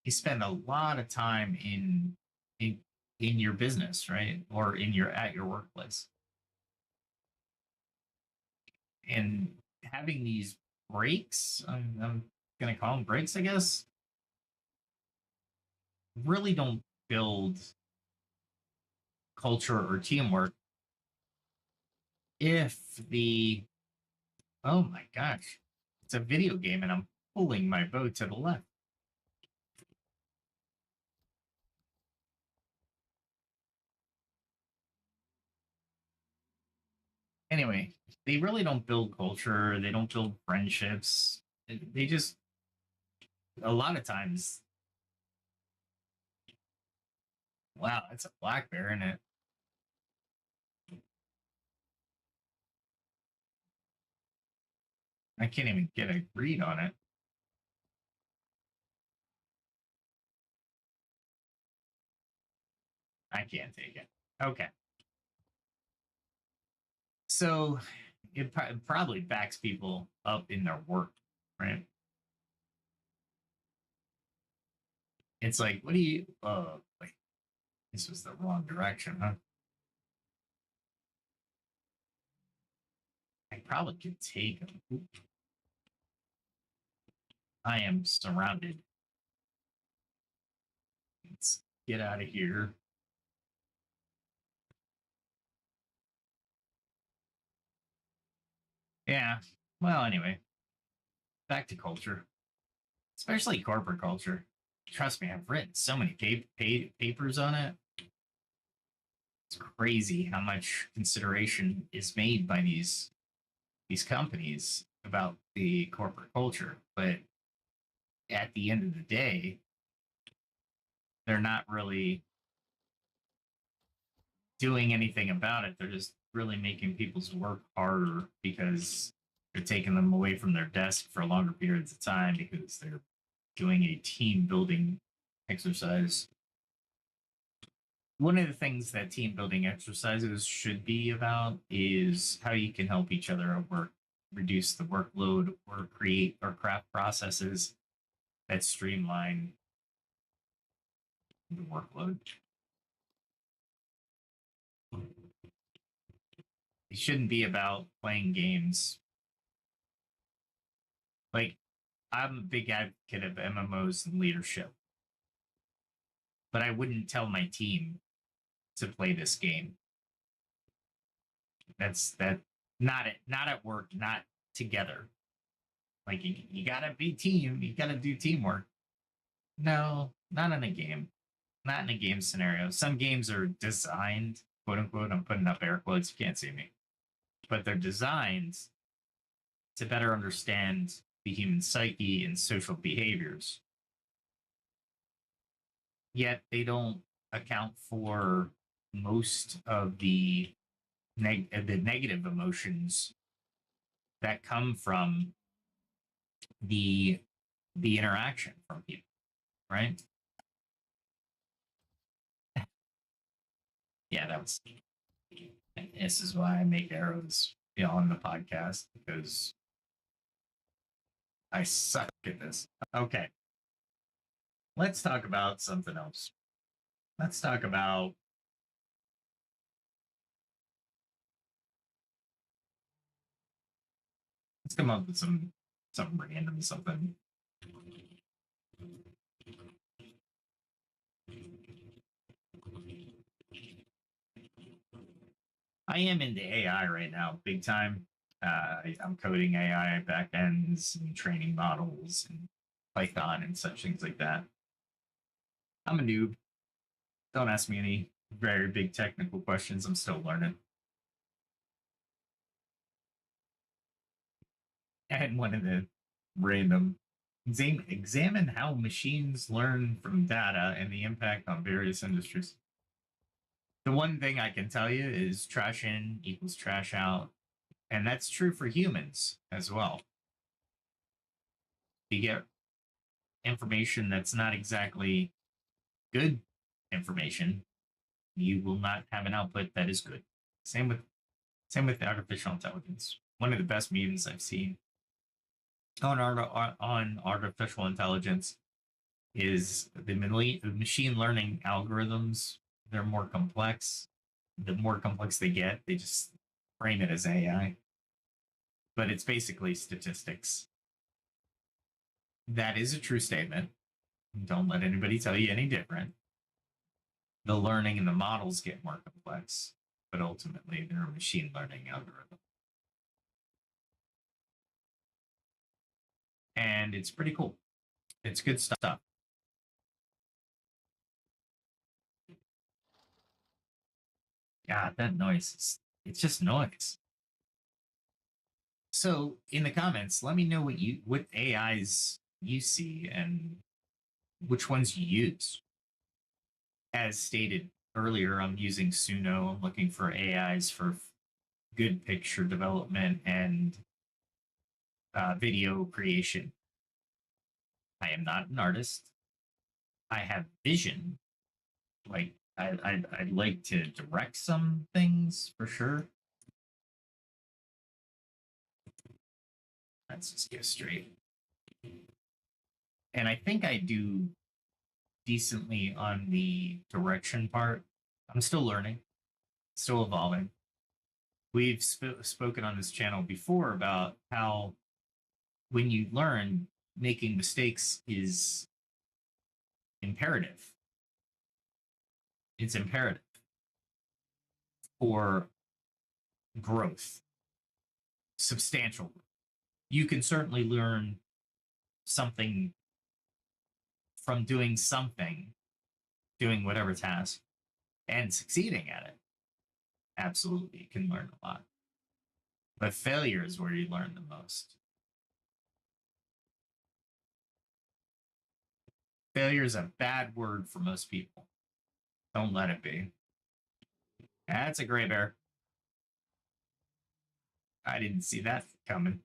You spend a lot of time in in your business, right? Or at your workplace. And having these breaks, I'm going to call them breaks, I guess, really don't build culture or teamwork if the, oh my gosh, it's a video game and I'm pulling my bow to the left. Anyway, they really don't build culture. They don't build friendships. They just, a lot of times, wow, it's a black bear in it. I can't even get a read on it. I can't take it. Okay. So it probably backs people up in their work, right? It's like, what do you, wait, this was the wrong direction, huh? I probably could take them. I am surrounded. Let's get out of here. Yeah. Well, anyway, back to culture, especially corporate culture. Trust me, I've written so many papers on it. It's crazy how much consideration is made by these companies about the corporate culture, but at the end of the day, they're not really doing anything about it. They're just really making people's work harder because they're taking them away from their desk for longer periods of time because they're doing a team building exercise. One of the things that team building exercises should be about is how you can help each other at work, reduce the workload, or create or craft processes that streamline the workload. It shouldn't be about playing games. Like, I'm a big advocate of MMOs and leadership, but I wouldn't tell my team to play this game. That's not at work, not together. Like you gotta be team, you gotta do teamwork. No, not in a game. Not in a game scenario. Some games are designed, quote unquote, I'm putting up air quotes, you can't see me. But they're designed to better understand the human psyche and social behaviors. Yet they don't account for most of the negative emotions that come from the the interaction from people, right? Yeah, that was. This is why I make arrows, on the podcast, because I suck at this. Okay, let's talk about something else. Let's talk about. Let's come up with some random something. I am into AI right now, big time. I'm coding AI backends and training models and Python and such things like that. I'm a noob. Don't ask me any very big technical questions. I'm still learning. And one of the random examine how machines learn from data and the impact on various industries. The one thing I can tell you is trash in equals trash out. And that's true for humans as well. You get information that's not exactly good information, you will not have an output that is good. Same with artificial intelligence. One of the best memes I've seen on artificial intelligence is the machine learning algorithms. They're more complex. The more complex they get, they just frame it as AI. But it's basically statistics. That is a true statement. Don't let anybody tell you any different. The learning and the models get more complex, but ultimately they're a machine learning algorithm. And it's pretty cool. It's good stuff. God, that noise. It's just noise. So in the comments, let me know what AIs you see and which ones you use. As stated earlier, I'm using Suno. I'm looking for AIs for good picture development and video creation. I am not an artist. I have vision. Like I'd like to direct some things for sure. Let's just go straight. And I think I do decently on the direction part. I'm still learning, still evolving. We've spoken on this channel before about how when you learn, making mistakes is imperative. It's imperative for growth, substantial growth. You can certainly learn something from doing whatever task and succeeding at it. Absolutely, you can learn a lot. But failure is where you learn the most. Failure is a bad word for most people. Don't let it be. That's a gray bear. I didn't see that coming.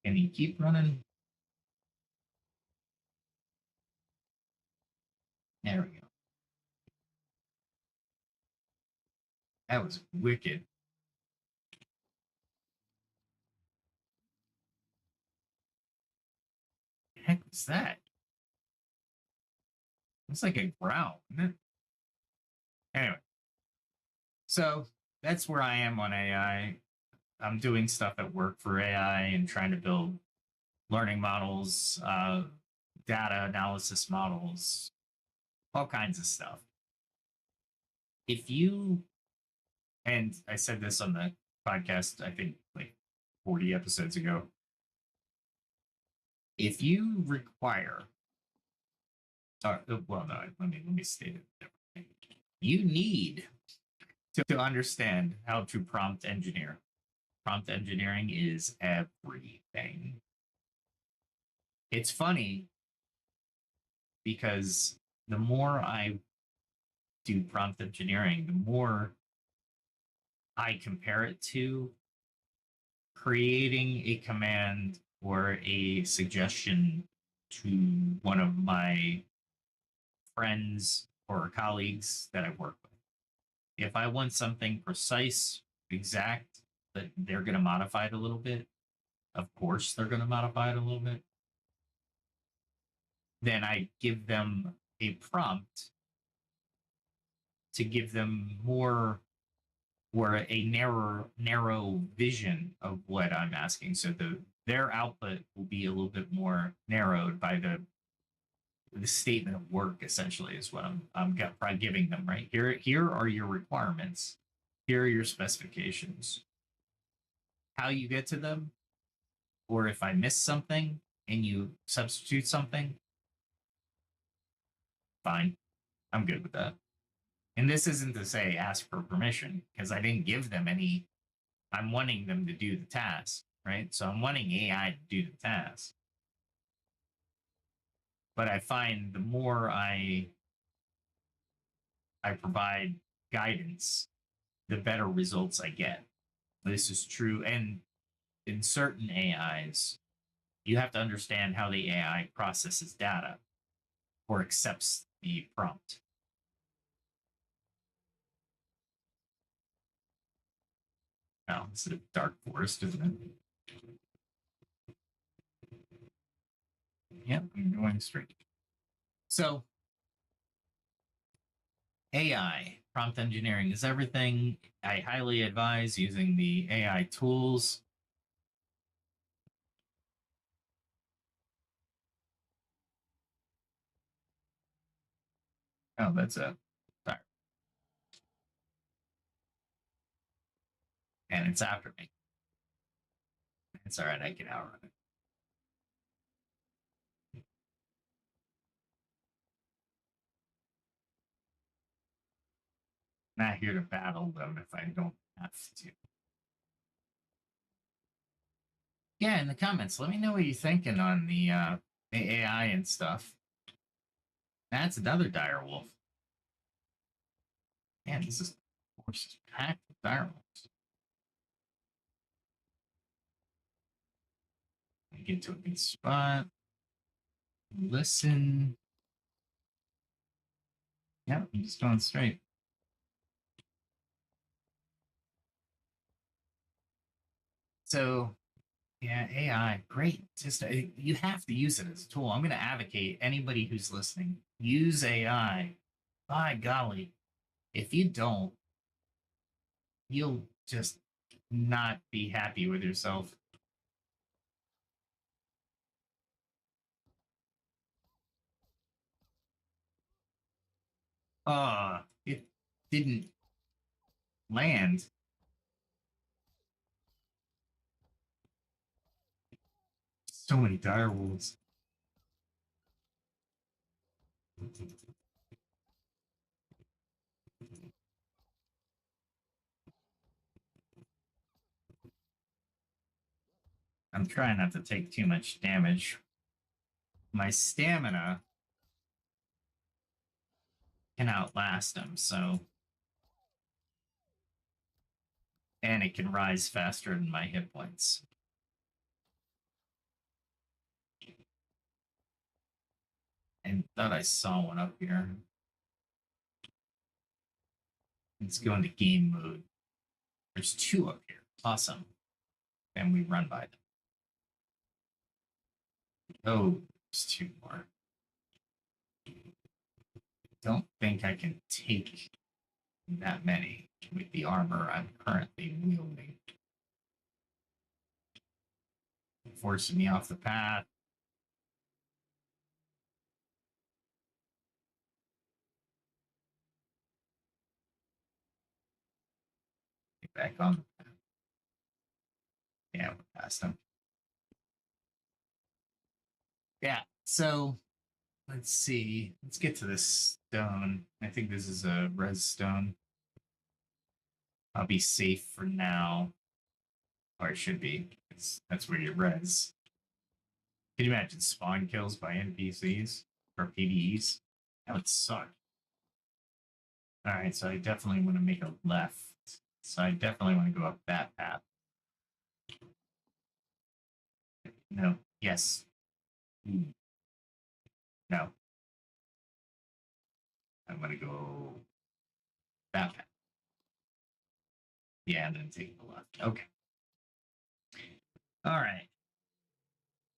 Can he keep running? There we go. That was wicked. The heck was that? It's like a growl, isn't it? Anyway, so that's where I am on AI. I'm doing stuff at work for AI and trying to build learning models, data analysis models, all kinds of stuff. If you, and I said this on the podcast, I think like 40 episodes ago, if you require, well, no, let me state it. You need to understand how to prompt engineer. Prompt engineering is everything. It's funny because the more I do prompt engineering, the more I compare it to creating a command or a suggestion to one of my friends or colleagues that I work with. If I want something precise, exact, but they're going to modify it a little bit, of course they're going to modify it a little bit, then I give them a prompt to give them more or a narrow vision of what I'm asking. So their output will be a little bit more narrowed by the statement of work. Essentially, is what I'm giving them. Right here are your requirements. Here are your specifications. How you get to them, or if I miss something and you substitute something, fine, I'm good with that. And this isn't to say ask for permission because I didn't give them any. I'm wanting them to do the task, right? So I'm wanting AI to do the task. But I find the more I provide guidance, the better results I get. This is true. And in certain AIs, you have to understand how the AI processes data or accepts the prompt. Oh, it's a dark forest, isn't it? Yep, I'm going straight. So AI, prompt engineering is everything. I highly advise using the AI tools. Oh, that's a sorry. And it's after me. It's all right, I can outrun it. Not here to battle them if I don't have to. Yeah, in the comments, let me know what you're thinking on the AI and stuff. That's another dire wolf. Man, this is course is packed with dire wolves. I get to a good spot. Listen. Yep, I'm just going straight. So, yeah, AI, great. Just you have to use it as a tool. I'm going to advocate anybody who's listening use AI. By golly, if you don't, you'll just not be happy with yourself. It didn't land. So many dire wolves. I'm trying not to take too much damage. My stamina can outlast them, so. And it can rise faster than my hit points. I thought I saw one up here. Let's go into game mode. There's two up here. Awesome. And we run by them. Oh, there's two more. Don't think I can take that many with the armor I'm currently wielding. Forcing me off the path. back on the map. Yeah, we're past them. Yeah, so let's see. Let's get to this stone. I think this is a res stone. I'll be safe for now. Or it should be. That's where you res. Can you imagine spawn kills by NPCs or PvEs? That would suck. Alright, so I definitely want to make a left. So I definitely want to go up that path. No. Yes. No. I'm going to go that path. Yeah, and then take the left. Okay. Alright.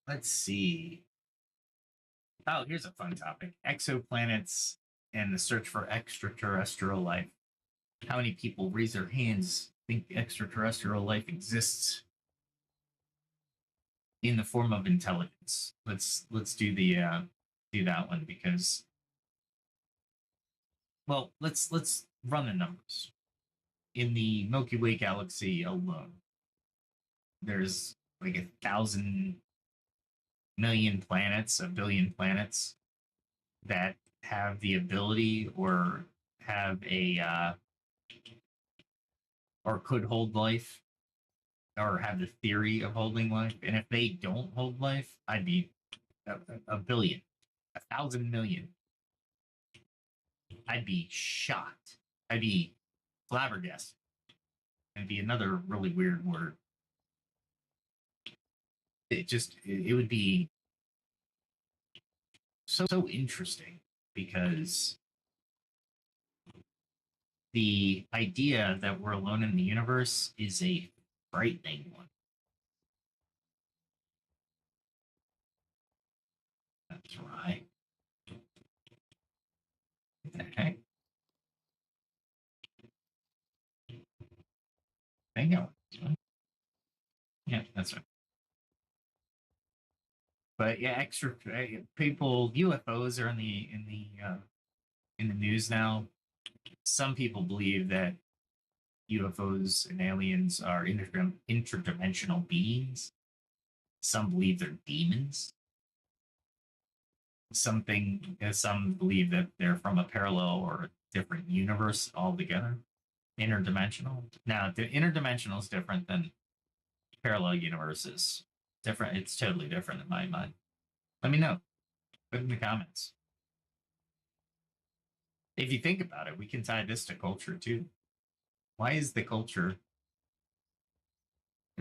Let's see. Oh, here's a fun topic. Exoplanets and the search for extraterrestrial life. How many people raise their hands think extraterrestrial life exists in the form of intelligence? Let's do that one because well, let's run the numbers. In the Milky Way galaxy alone, there's like 1,000,000,000 planets, a billion planets that have the ability or have a or could hold life or have the theory of holding life. And if they don't hold life, I'd be a billion, 1,000,000,000. I'd be shocked. I'd be flabbergasted. It'd be another really weird word. It would be so interesting because the idea that we're alone in the universe is a frightening one. That's right. What the heck? Bingo. Yeah, that's right. But yeah, extra people, UFOs are in the news now. Some people believe that UFOs and aliens are interdimensional beings. Some believe they're demons. Some believe that they're from a parallel or a different universe altogether. Interdimensional. Now, the interdimensional is different than parallel universes. Different. It's totally different in my mind. Let me know. Put in the comments. If you think about it, we can tie this to culture too. Why is the culture?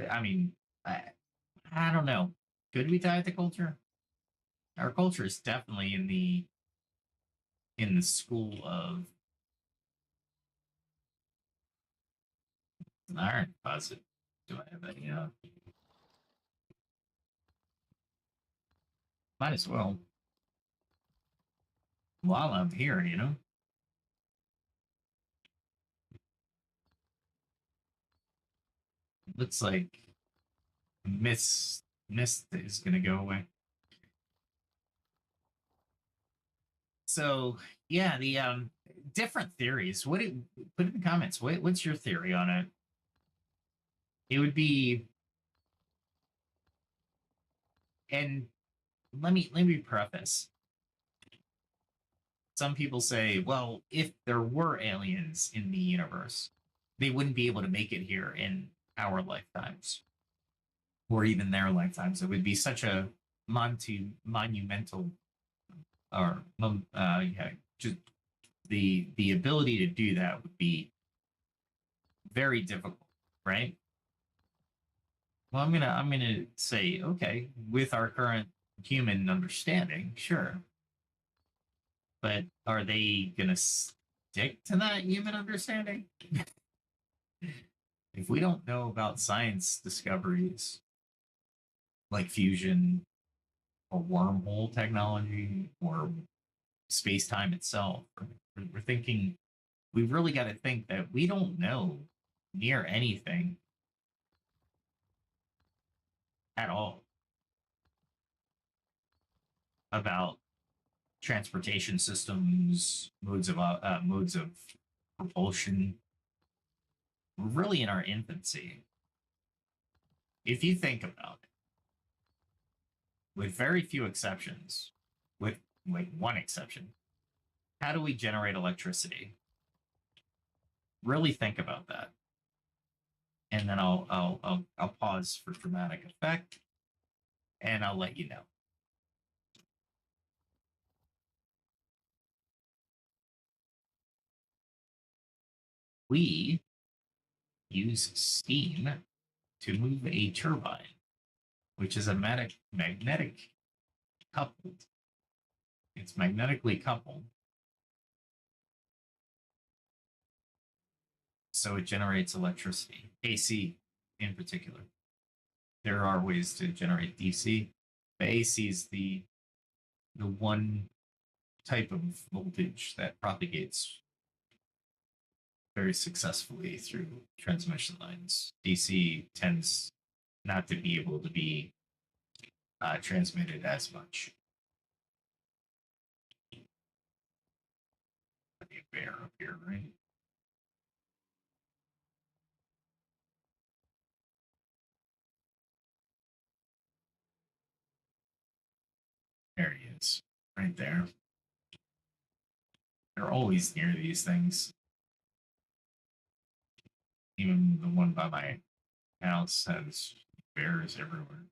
I mean, I don't know. Could we tie it to culture? Our culture is definitely in the school of iron deposit. Do I have that? Yeah. Might as well. While I'm here, looks like mist is gonna go away. So yeah, the different theories. Put in the comments? What's your theory on it? It would be, and let me preface. Some people say, well, if there were aliens in the universe, they wouldn't be able to make it here in our lifetimes or even their lifetimes. It would be such a monumental or yeah, just the ability to do that would be very difficult, right? Well, I'm gonna say, okay, with our current human understanding, sure. But are they gonna stick to that human understanding? If we don't know about science discoveries like fusion or wormhole technology or space time itself, we're thinking we've really got to think that we don't know near anything at all about transportation systems, modes of propulsion, we're really in our infancy. If you think about it, with very few exceptions, with like one exception, how do we generate electricity? Really think about that. And then I'll pause for dramatic effect, and I'll let you know. We use steam to move a turbine, which is a magnetic coupled. It's magnetically coupled, so it generates electricity, AC in particular. There are ways to generate DC. The AC is the one type of voltage that propagates very successfully through transmission lines. DC tends not to be able to be transmitted as much. There'll be a bear up here, right? There he is, right there. They're always near these things. Even the one by my house has bears everywhere.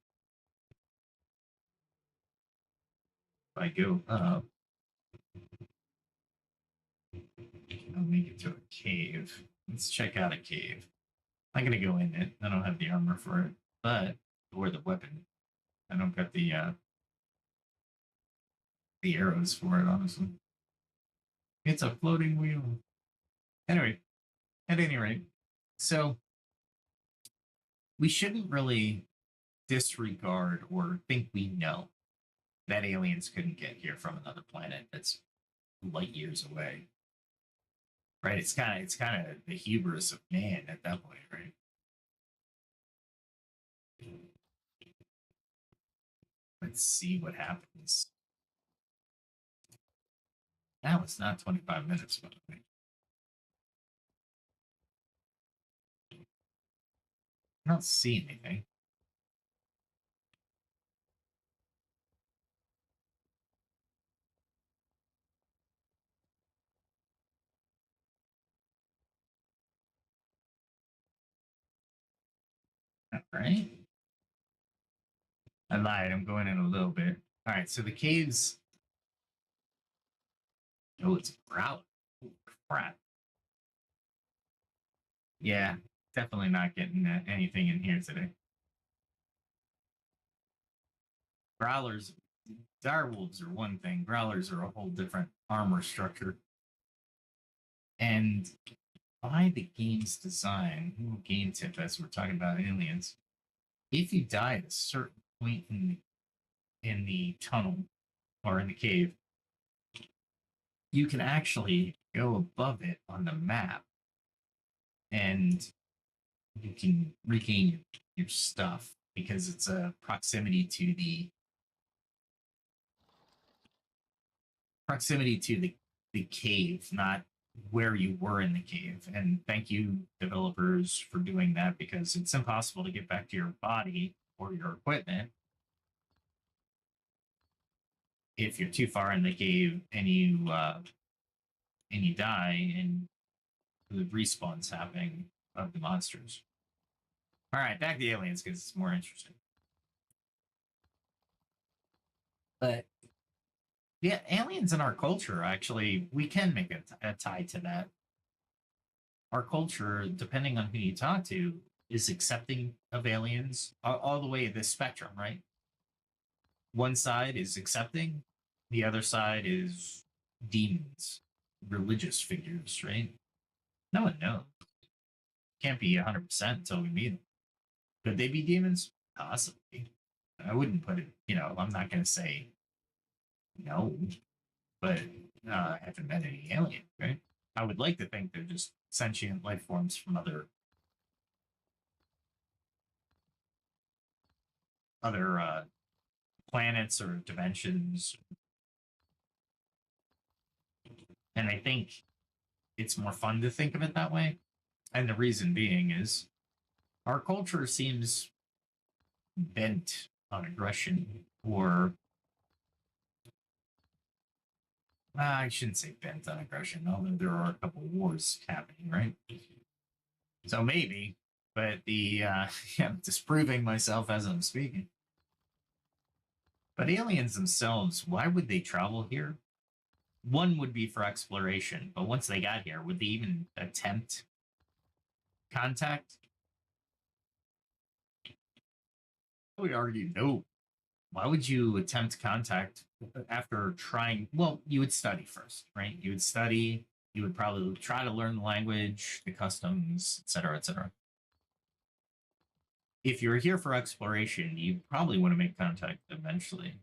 If I go up, I'll make it to a cave. Let's check out a cave. I'm not gonna go in it. I don't have the armor for it, but or the weapon. I don't got the arrows for it, honestly. It's a floating wheel. Anyway, at any rate, so we shouldn't really disregard or think we know that aliens couldn't get here from another planet that's light years away. Right? It's kind of the hubris of man at that point, right? Let's see what happens. That was not 25 minutes, by the way. I don't see anything. All right. I lied. I'm going in a little bit. All right. So the caves. Oh, it's a growler. Oh, crap. Yeah, definitely not getting anything in here today. Growlers, direwolves are one thing. Growlers are a whole different armor structure. And by the game's design, little game tip as we're talking about aliens, if you die at a certain point in the tunnel or in the cave, you can actually go above it on the map and you can regain your stuff because it's a proximity to the cave, not where you were in the cave. And thank you, developers, for doing that because it's impossible to get back to your body or your equipment if you're too far in the cave and you die and the respawns happening of the monsters. All right, back to the aliens because it's more interesting. But yeah, aliens in our culture actually we can make a tie to that. Our culture, depending on who you talk to, is accepting of aliens all the way the spectrum, right? One side is accepting, the other side is demons, religious figures, right? No one knows. Can't be 100% until we meet them. Could they be demons? Possibly. I wouldn't I'm not going to say no, but I haven't met any alien, right? I would like to think they're just sentient life forms from other planets or dimensions. And I think it's more fun to think of it that way. And the reason being is our culture seems bent on aggression, or I shouldn't say bent on aggression, although there are a couple wars happening, right? So maybe, but I'm disproving myself as I'm speaking. But aliens themselves, why would they travel here? One would be for exploration, but once they got here, would they even attempt contact? I would argue no. Why would you attempt contact after trying? Well, you would study first, right? You would study, you would probably try to learn the language, the customs, etc., etc. If you're here for exploration, you probably want to make contact eventually.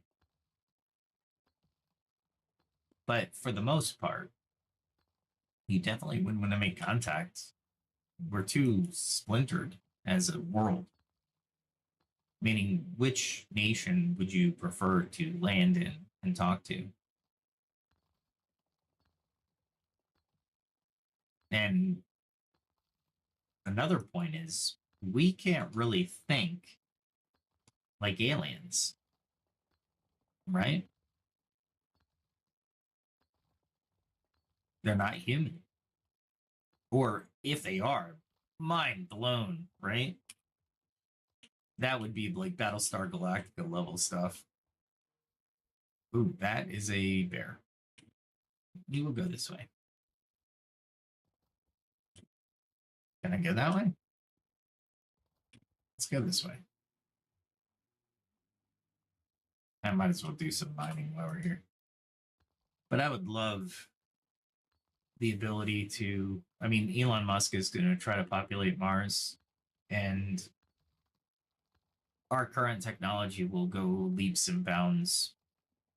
But for the most part, you definitely wouldn't want to make contact. We're too splintered as a world. Meaning, which nation would you prefer to land in and talk to? And another point is, we can't really think like aliens, right? They're not human. Or if they are, mind blown, right? That would be like Battlestar Galactica level stuff. Ooh, that is a bear. You will go this way. Can I go that way? Let's go this way. I might as well do some mining while we're here. But I would love the ability to. I mean, Elon Musk is going to try to populate Mars, and our current technology will go leaps and bounds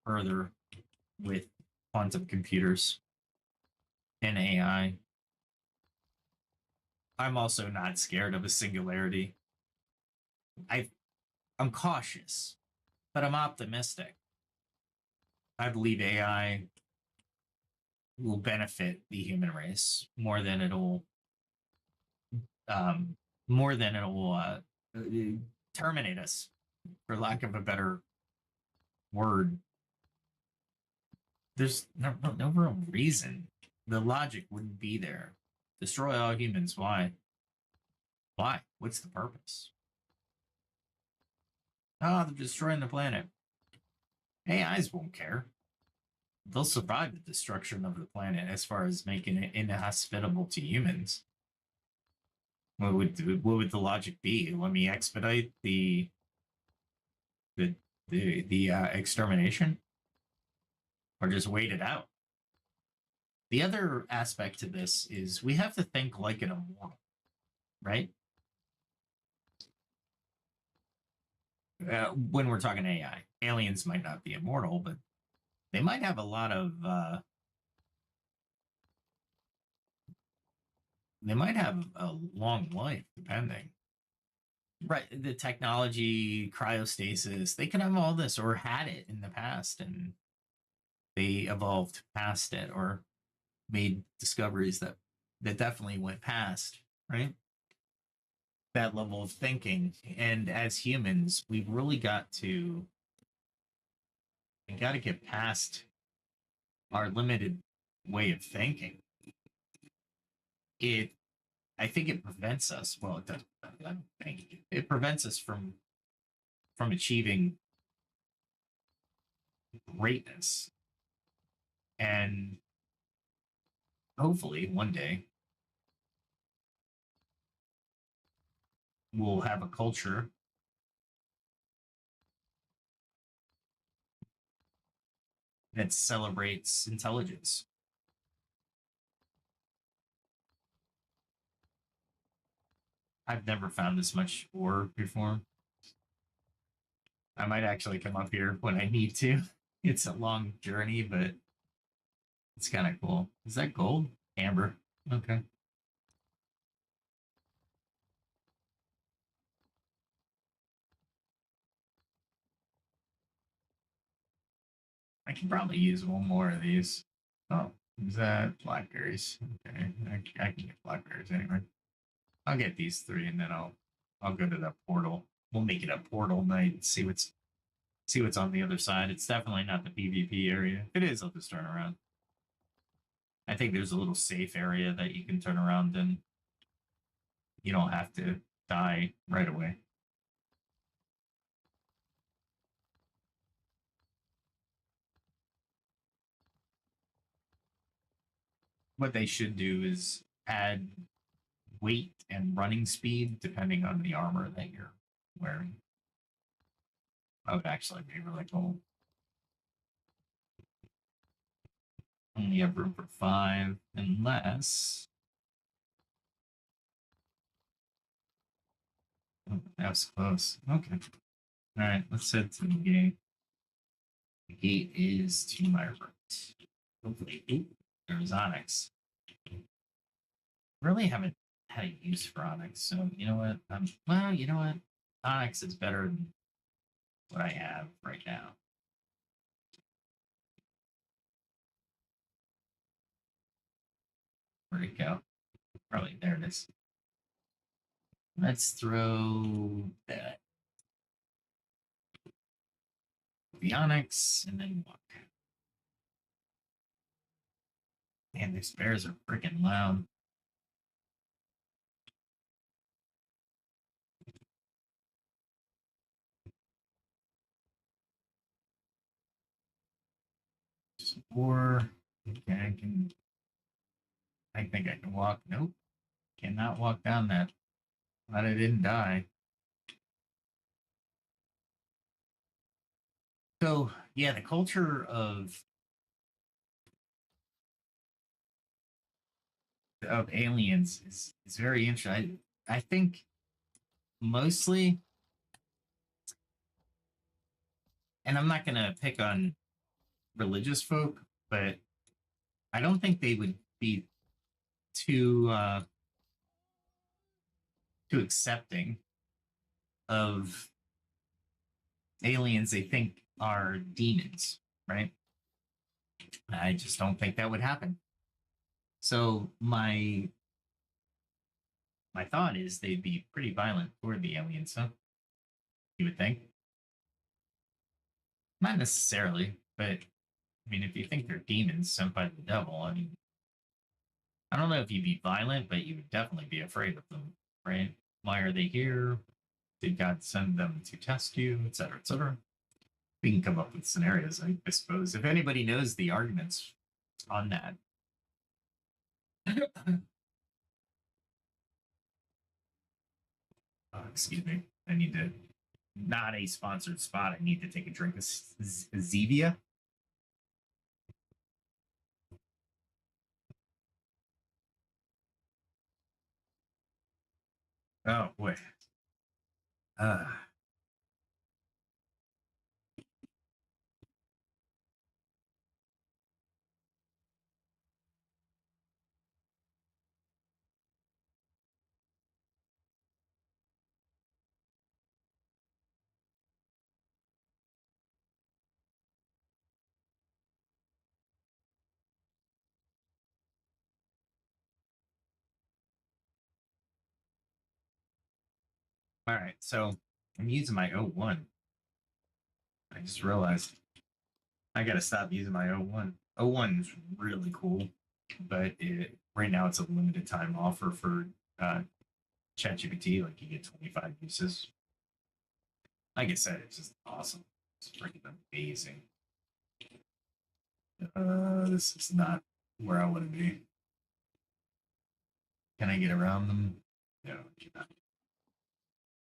further with quantum computers and AI. I'm also not scared of a singularity. I I'm cautious, but I'm optimistic. I believe AI will benefit the human race um, more than it'll terminate us, for lack of a better word. There's no real reason. The logic wouldn't be there. Destroy all humans. Why? Why? What's the purpose? Oh, they're destroying the planet. AIs won't care. They'll survive the destruction of the planet as far as making it inhospitable to humans. What would the logic be? Let me expedite the the extermination, or just wait it out. The other aspect to this is we have to think like an immortal, right? When we're talking AI, aliens might not be immortal, but they might have a lot of. They might have a long life, depending. Right, the technology, cryostasis, they could have all this or had it in the past, and they evolved past it or made discoveries that definitely went past, right? That level of thinking. And as humans, we've really got to get past our limited way of thinking. It I think it prevents us. Well, it doesn't. I don't think it prevents us from achieving greatness, and hopefully one day we'll have a culture that celebrates intelligence. I've never found this much ore before. I might actually come up here when I need to. It's a long journey, but it's kind of cool. Is that gold? Amber. Okay. I can probably use one more of these. Oh, is that blackberries? Okay. I can get blackberries anyway. I'll get these three, and then I'll go to that portal. We'll make it a portal night and see what's on the other side. It's definitely not the PvP area. If it is, I'll just turn around. I think there's a little safe area that you can turn around and you don't have to die right away. What they should do is add weight and running speed depending on the armor that you're wearing. That would actually be really cool. Only have room for 5, unless. Oh, that was close. Okay. All right, let's head to the gate. The gate is to my right. Hopefully, there's Onyx. Really haven't had a use for Onyx, so you know what? Well, you know what? Onyx is better than what I have right now. Where'd it go? Probably there it is. Let's throw that. The Onyx and then walk. Man, these bears are freaking loud. Or okay, I think I can walk. Nope. Cannot walk down that. Glad I didn't die. So yeah, the culture of aliens is very interesting. I think mostly, and I'm not gonna pick on religious folk, but I don't think they would be too too accepting of aliens they think are demons, right? I just don't think that would happen. So my thought is they'd be pretty violent toward the aliens, huh? You would think. Not necessarily, but I mean, if you think they're demons sent by the devil, I mean, I don't know if you'd be violent, but you would definitely be afraid of them, right? Why are they here? Did God send them to test you, et cetera, et cetera? We can come up with scenarios, I suppose. If anybody knows the arguments on that. Excuse me. I need to, not a sponsored spot. I need to take a drink of Zevia. Oh, boy. Uh, all right. So I'm using my O1. I just realized I got to stop using my O1. O1 is really cool, but right now it's a limited time offer for ChatGPT. Like you get 25 uses. Like I said, it's just awesome. It's freaking amazing. This is not where I want to be. Can I get around them? No, I cannot.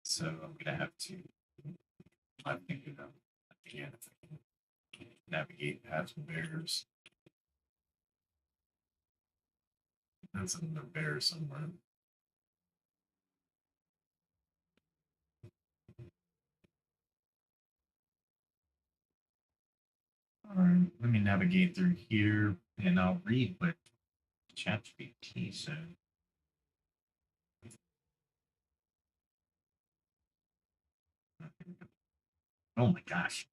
So I'm gonna have to. I'm thinking of again if I can navigate past bears. That's another bear somewhere. All right, let me navigate through here, and I'll read what ChatGPT said. Oh my gosh.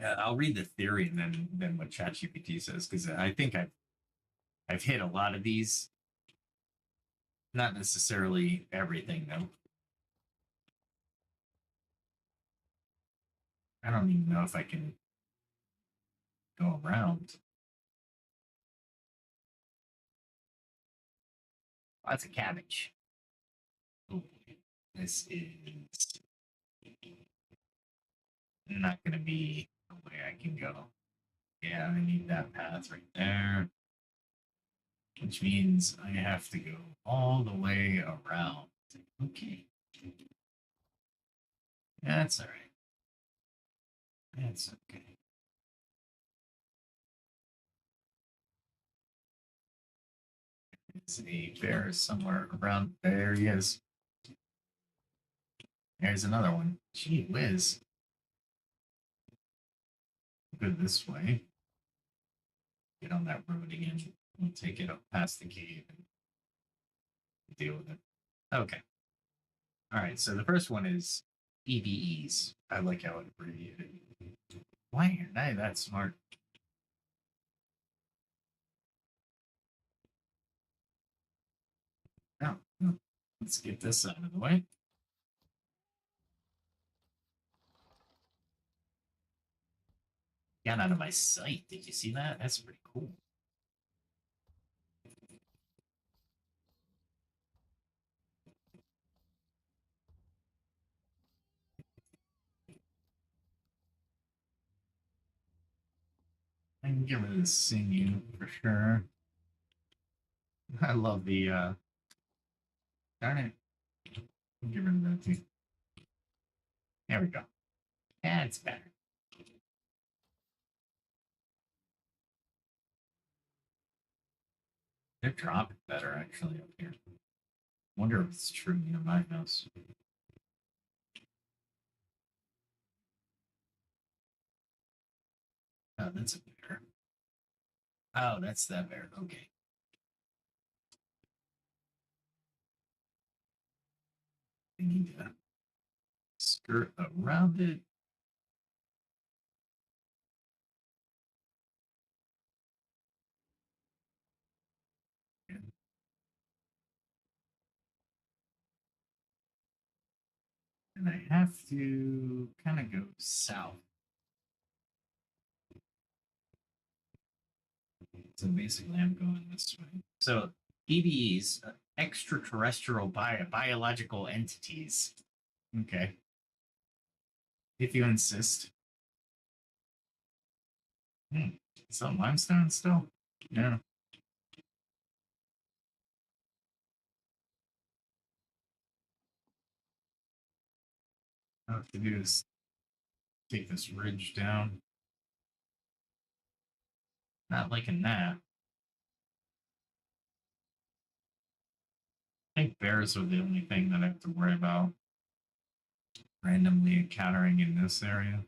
Yeah, I'll read the theory and then what ChatGPT says because I think I've hit a lot of these Not necessarily everything, though. I don't even know if I can go around. Oh, that's a cabbage. Oh, this is not going to be the way I can go. Yeah, I need that path right there. Which means I have to go all the way around. Okay. That's all right. That's okay. It's a bear somewhere around. There he is. There's another one. Gee whiz. Go this way. Get on that road again. We'll take it up past the cave and deal with it. Okay. All right. So the first one is EVEs. I like how it abbreviated. Why aren't I that smart? No. Let's get this out of the way. Got out of my sight. Did you see that? That's pretty cool. I can get rid of the sinew for sure. I love the darn it. Get rid of that too. There we go. That's better. They're dropping better actually up here. Wonder if it's true near my house. Oh, that's a bear. Oh, that's that bear. Okay. I need to skirt around it. And I have to kind of go south. So basically, I'm going this way. So EVEs, extraterrestrial biological entities. Okay. If you insist. Is that limestone still? Yeah. All I have to do is take this ridge down. Not liking that. I think bears are the only thing that I have to worry about randomly encountering in this area.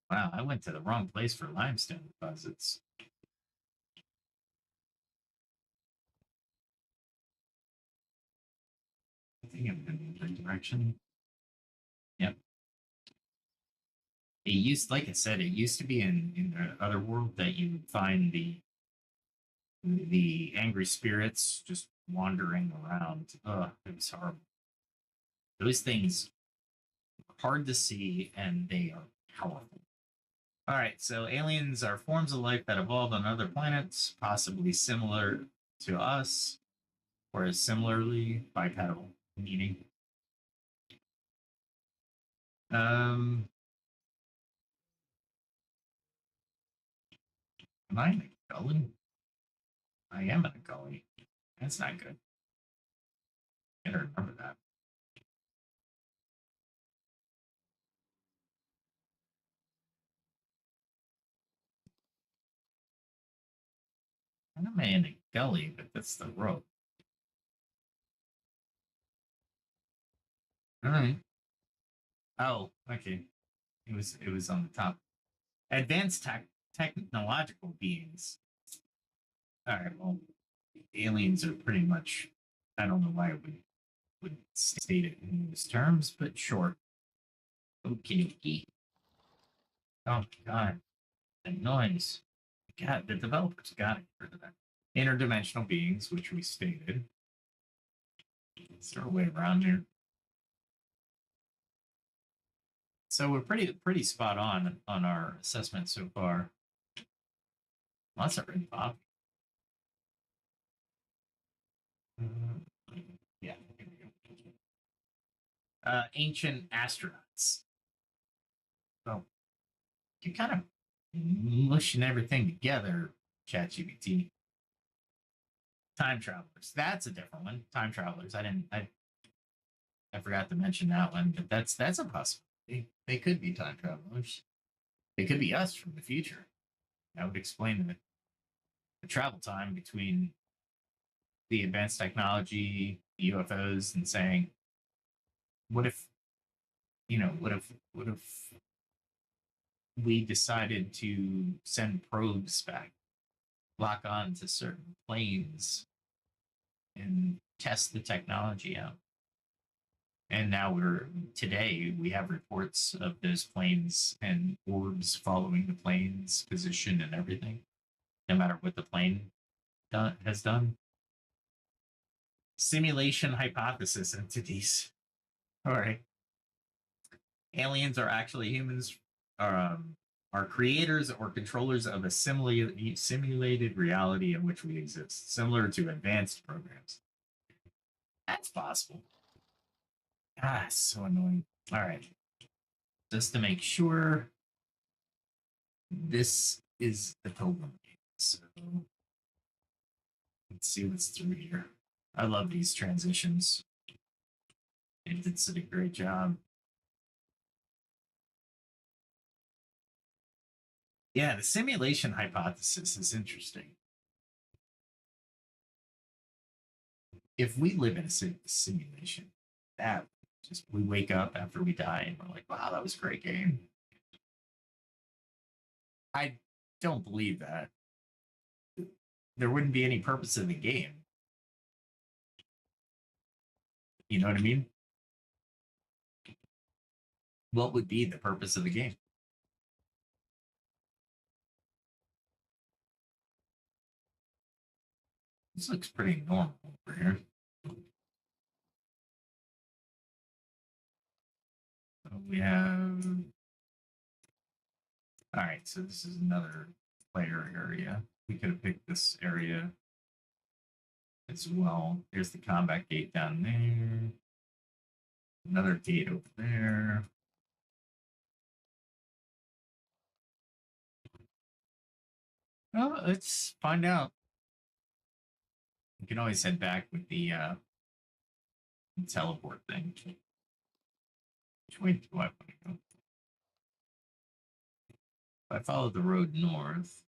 Wow, I went to the wrong place for limestone deposits. I think I'm in the right direction. Yep. It used, like I said, it used to be in the other world that you would find the angry spirits just wandering around. It was horrible. Those things are hard to see and they are powerful. All right, so aliens are forms of life that evolved on other planets, possibly similar to us, or is similarly bipedal, meaning. Um, am I in a gully? I am in a gully. That's not good. Gotta remember that. I am in a gully, but that's the road. All right. Oh, okay. It was on the top. Advanced technological beings. All right. Well, aliens are pretty much. I don't know why it would state it in those terms, but sure. Okie dokie. Oh god, that noise. God, the developers got to get rid of that. Interdimensional beings, which we stated. Is there a way around here? So we're pretty spot on our assessment so far. Well, that's not really Bob. Yeah. Ancient astronauts. So you kind of mushing everything together, ChatGPT. Time travelers. That's a different one. Time travelers. I forgot to mention that one, but that's a possibility. They could be time travelers. They could be us from the future. That would explain the travel time between the advanced technology, the UFOs, and saying, what if, what if we decided to send probes back, lock on to certain planes, and test the technology out? And now today we have reports of those planes and orbs following the plane's position and everything, no matter what the plane has done. Simulation hypothesis entities. All right. Aliens are actually humans, are creators or controllers of a simulated reality in which we exist, similar to advanced programs. That's possible. Ah, so annoying. All right. Just to make sure, this is the pilgrim game. So let's see what's through here. I love these transitions. It did such a great job. Yeah, the simulation hypothesis is interesting. If we live in a simulation, that just we wake up after we die and we're like, wow, that was a great game. I don't believe that. There wouldn't be any purpose in the game. You know what I mean? What would be the purpose of the game? This looks pretty normal over here. So we have. All right, so this is another player area. We could have picked this area as well. There's the combat gate down there. Another gate over there. Well, let's find out. We can always head back with the teleport thing. Which way do I want to go? If I follow the road north,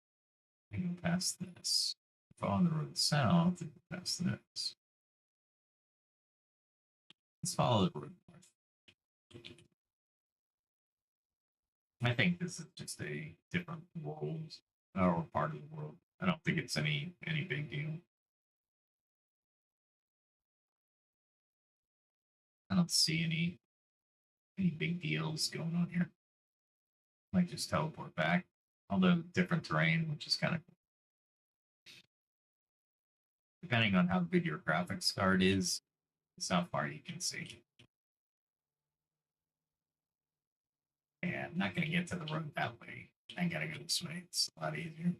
I go past this. If I follow the road south, I go past this. Let's follow the road north. I think this is just a different world or part of the world. I don't think it's any big deal. I don't see any big deals going on here. Might just teleport back. Although different terrain, which is kind of cool. Depending on how good your graphics card is, it's how far you can see. Yeah, I'm not going to get to the road that way. I gotta go this way. It's a lot easier.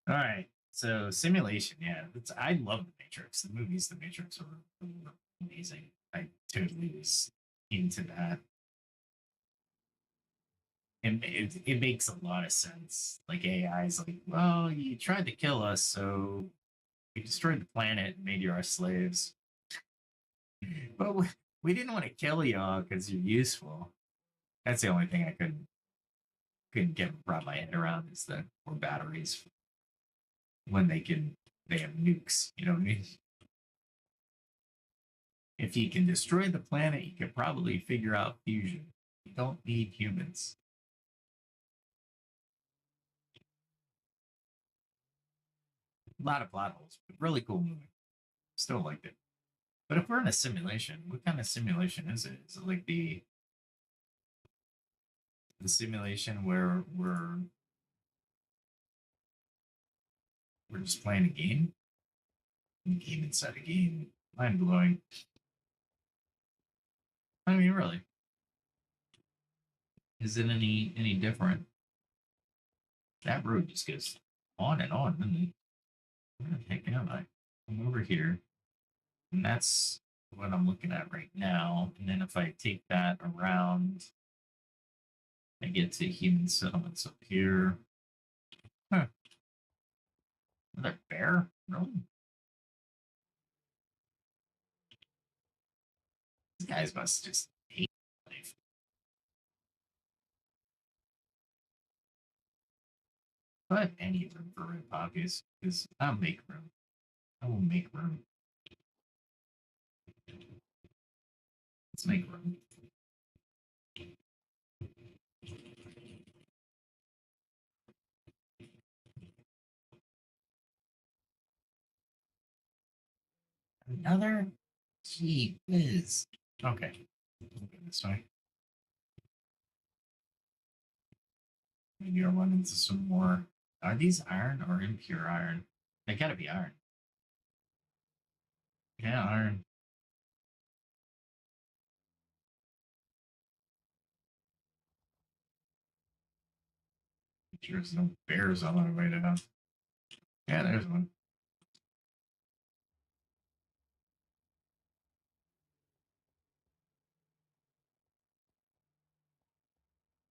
All right. So simulation, yeah. I love the Matrix. The movies, the Matrix are amazing. I totally was into that. And it makes a lot of sense. Like AI is like, well, you tried to kill us, so we destroyed the planet and made you our slaves. But we didn't want to kill y'all because you're useful. That's the only thing I couldn't get wrap my head around is that more batteries when they have nukes. You know what I mean? If he can destroy the planet, he could probably figure out fusion. You don't need humans. A lot of plot holes, but really cool movie. Still liked it. But if we're in a simulation, what kind of simulation is it? Is it like the the simulation where we're just playing a game, inside a game. Mind blowing. I mean, really, is it any different? That road just goes on and on. And where the heck am I? I'm over here, and that's what I'm looking at right now. And then if I take that around, I get to human settlements up here. Huh. Another bear? Really? These guys must just hate life. But any room for room poppies, because I'll make room. I will make room. Let's make room. Another? Gee whiz. Okay. We'll go this way. Maybe I'll run into some more. Are these iron or impure iron? They gotta be iron. Yeah, iron. There's no bears on my way down. Yeah, there's one.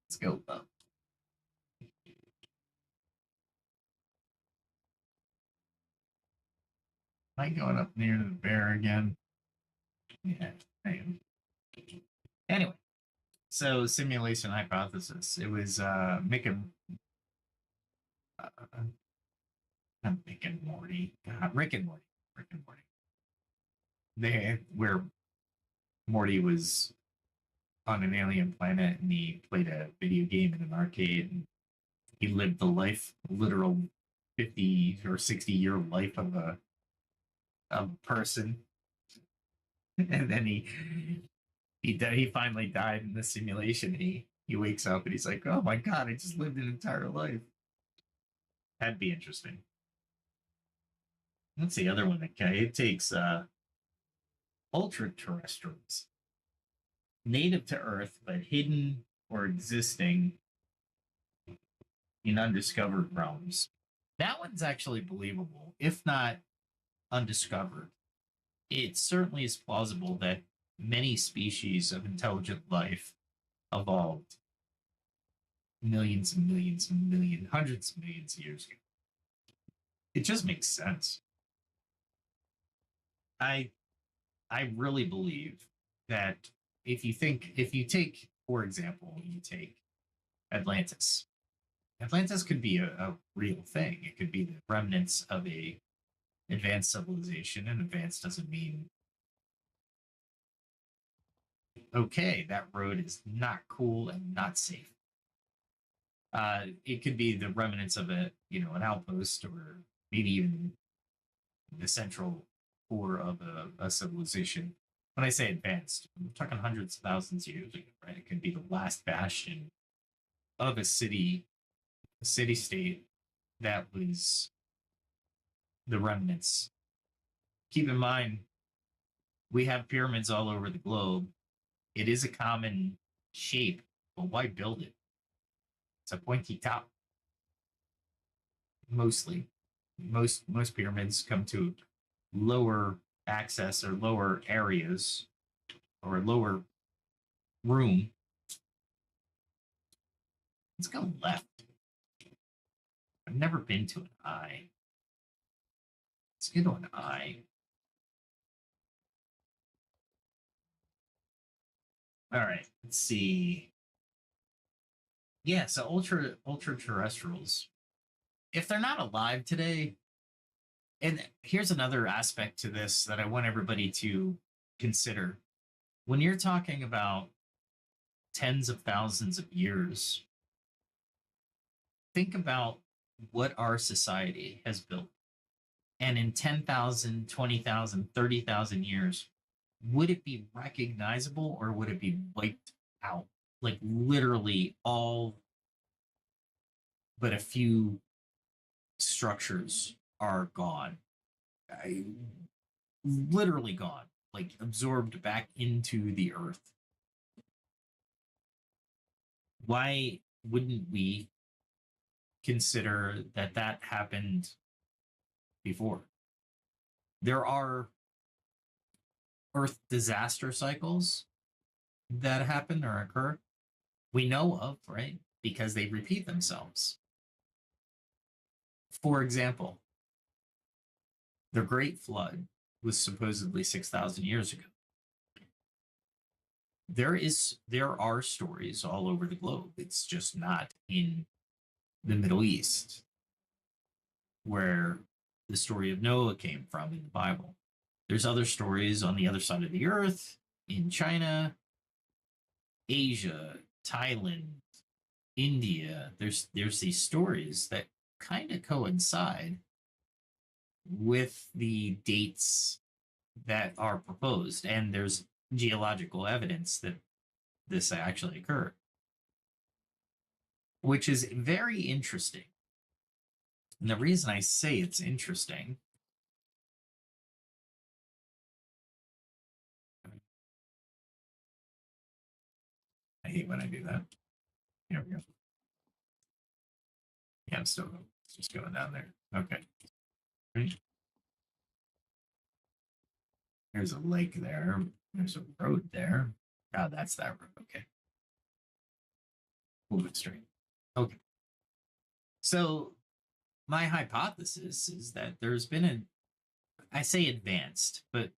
Let's go up. Am I going up near the bear again? Yeah, I am. Anyway, so simulation hypothesis. It was making not Mick and Morty. God, Rick and Morty. Rick and Morty. They where Morty was on an alien planet and he played a video game in an arcade and he lived the life, literal 50 or 60-year life of a person. And then he finally died in the simulation. He wakes up and he's like, oh my god, I just lived an entire life. That'd be interesting. That's the other one. Okay, it takes ultra terrestrials, native to Earth but hidden or existing in undiscovered realms. That one's actually believable, if not undiscovered. It certainly is plausible that many species of intelligent life evolved millions and millions and millions, hundreds of millions of years ago. It just makes sense. I I really believe that if you take, for example, you take Atlantis. Atlantis could be a real thing. It could be the remnants of a advanced civilization, and advanced doesn't mean okay, that road is not cool and not safe. It could be the remnants of an outpost, or maybe even the central core of a civilization. When I say advanced, I'm talking hundreds of thousands of years ago, right? It could be the last bastion of a city state that was the remnants. Keep in mind, we have pyramids all over the globe. It is a common shape, but why build it? It's a pointy top. Mostly, most pyramids come to lower access or lower areas or lower room. Let's go left. I've never been to an eye. Let's go to an eye. All right, let's see. Yeah, so ultra terrestrials. If they're not alive today, and here's another aspect to this that I want everybody to consider. When you're talking about tens of thousands of years, think about what our society has built. And in 10,000, 20,000, 30,000 years, would it be recognizable or would it be wiped out? like literally all but a few structures are gone. Literally gone, like absorbed back into the earth. Why wouldn't we consider that that happened before? There are earth disaster cycles that happen or occur. We know of, right? Because they repeat themselves. For example, the Great Flood was supposedly 6,000 years ago. There are stories all over the globe. It's just not in the Middle East, where the story of Noah came from in the Bible. There's other stories on the other side of the earth, in China, Asia, Thailand, India. There's these stories that kind of coincide with the dates that are proposed, and there's geological evidence that this actually occurred, which is very interesting. And the reason I say it's interesting, I hate when I do that. Here we go. Yeah, I'm still just going down there. Okay. Right. There's a lake there. There's a road there. Oh, that's that road. Okay. Move it straight. Okay. So my hypothesis is that there's been I say advanced, but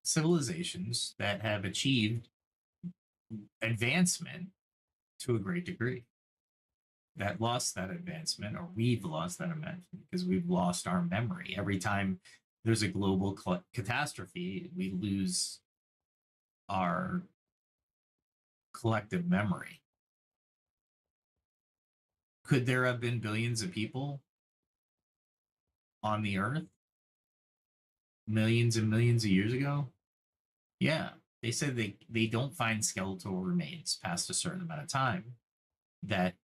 civilizations that have achieved advancement to a great degree that lost that advancement, or we've lost that advancement because we've lost our memory. Every time there's a global catastrophe, we lose our collective memory. Could there have been billions of people on the earth millions and millions of years ago? Yeah. They said they don't find skeletal remains past a certain amount of time that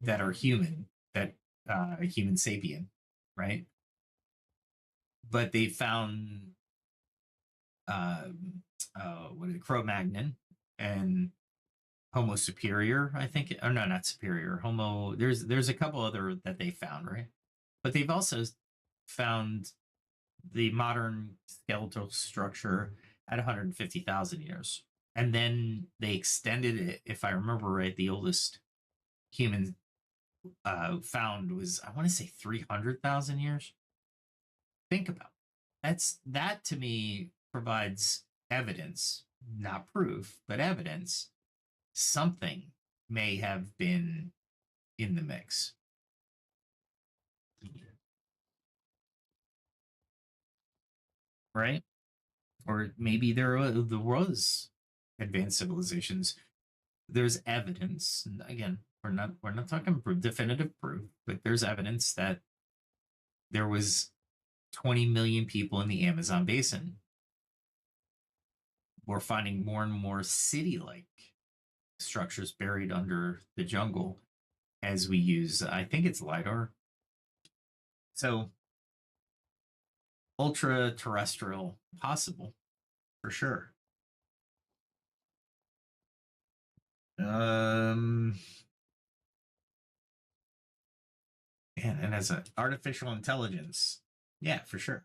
are human, that human sapien, right? But they found what is it, Cro-Magnon and Homo superior, I think. Oh no, not superior. Homo. There's a couple other that they found, right? But they've also found the modern skeletal structure at 150,000 years, and then they extended it. If I remember right, the oldest human found was, I want to say, 300,000 years. Think about it. That to me provides evidence, not proof, but evidence. Something may have been in the mix. Right? Or maybe there was advanced civilizations. There's evidence. And again, we're not talking definitive proof, but there's evidence that there was 20 million people in the Amazon basin. We're finding more and more city-like structures buried under the jungle as we use, I think it's LiDAR. So ultra terrestrial possible for sure. And as an artificial intelligence, yeah, for sure.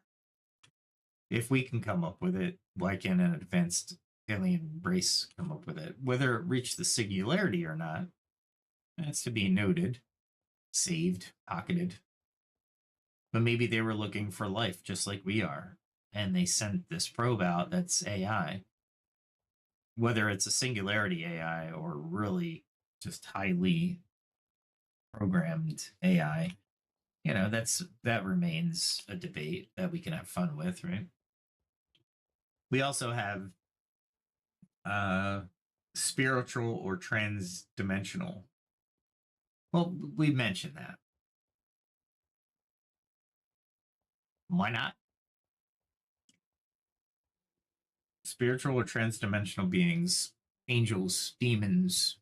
If we can come up with it, why can't an advanced alien race come up with it? Whether it reached the singularity or not, that's to be noted, saved, pocketed. But maybe they were looking for life just like we are, and they sent this probe out that's AI. Whether it's a singularity AI or really just highly programmed AI, that remains a debate that we can have fun with, right? We also have spiritual or trans-dimensional. Well, we mentioned that. Why not? spiritual or transdimensional beings, angels, demons.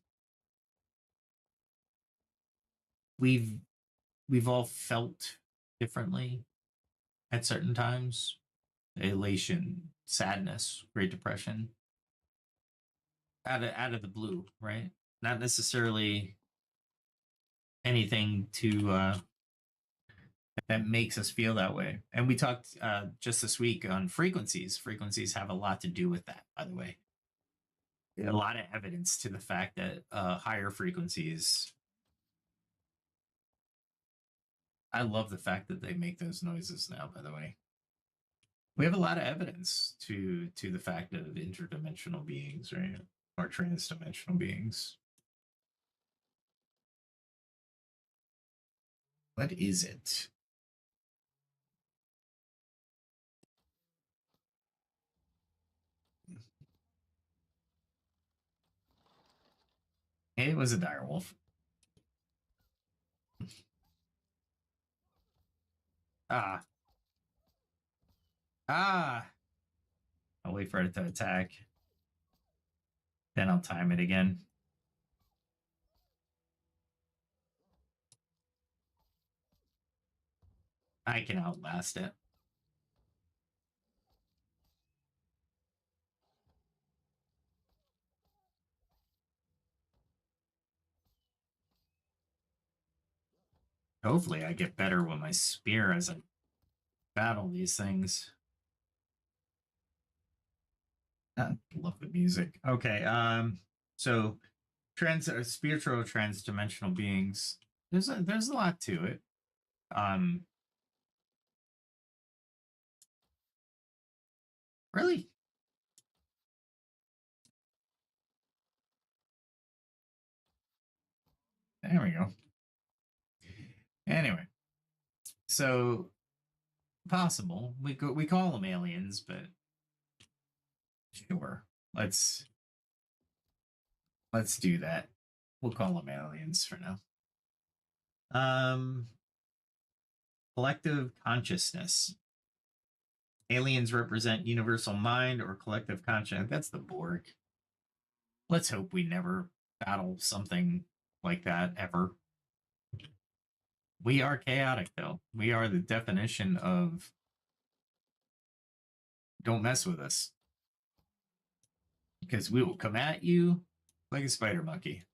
We've all felt differently at certain times. Elation, sadness, Great Depression. Out of the blue, right? Not necessarily anything to that makes us feel that way. And we talked just this week on frequencies. Frequencies have a lot to do with that, by the way. A lot of evidence to the fact that higher frequencies. I love the fact that they make those noises now, by the way. We have a lot of evidence to the fact of interdimensional beings, right? Or transdimensional beings. What is it? It was a direwolf. Ah. Ah. I'll wait for it to attack. Then I'll time it again. I can outlast it. Hopefully I get better with my spear as I battle these things. I love the music. Okay, so spiritual transdimensional beings. There's a lot to it. Really? There we go. Anyway, so possible. We call them aliens, but sure. Let's do that. We'll call them aliens for now. Collective consciousness. Aliens represent universal mind or collective consciousness. That's the Borg. Let's hope we never battle something like that ever. We are chaotic, though. We are the definition of don't mess with us. Because we will come at you like a spider monkey.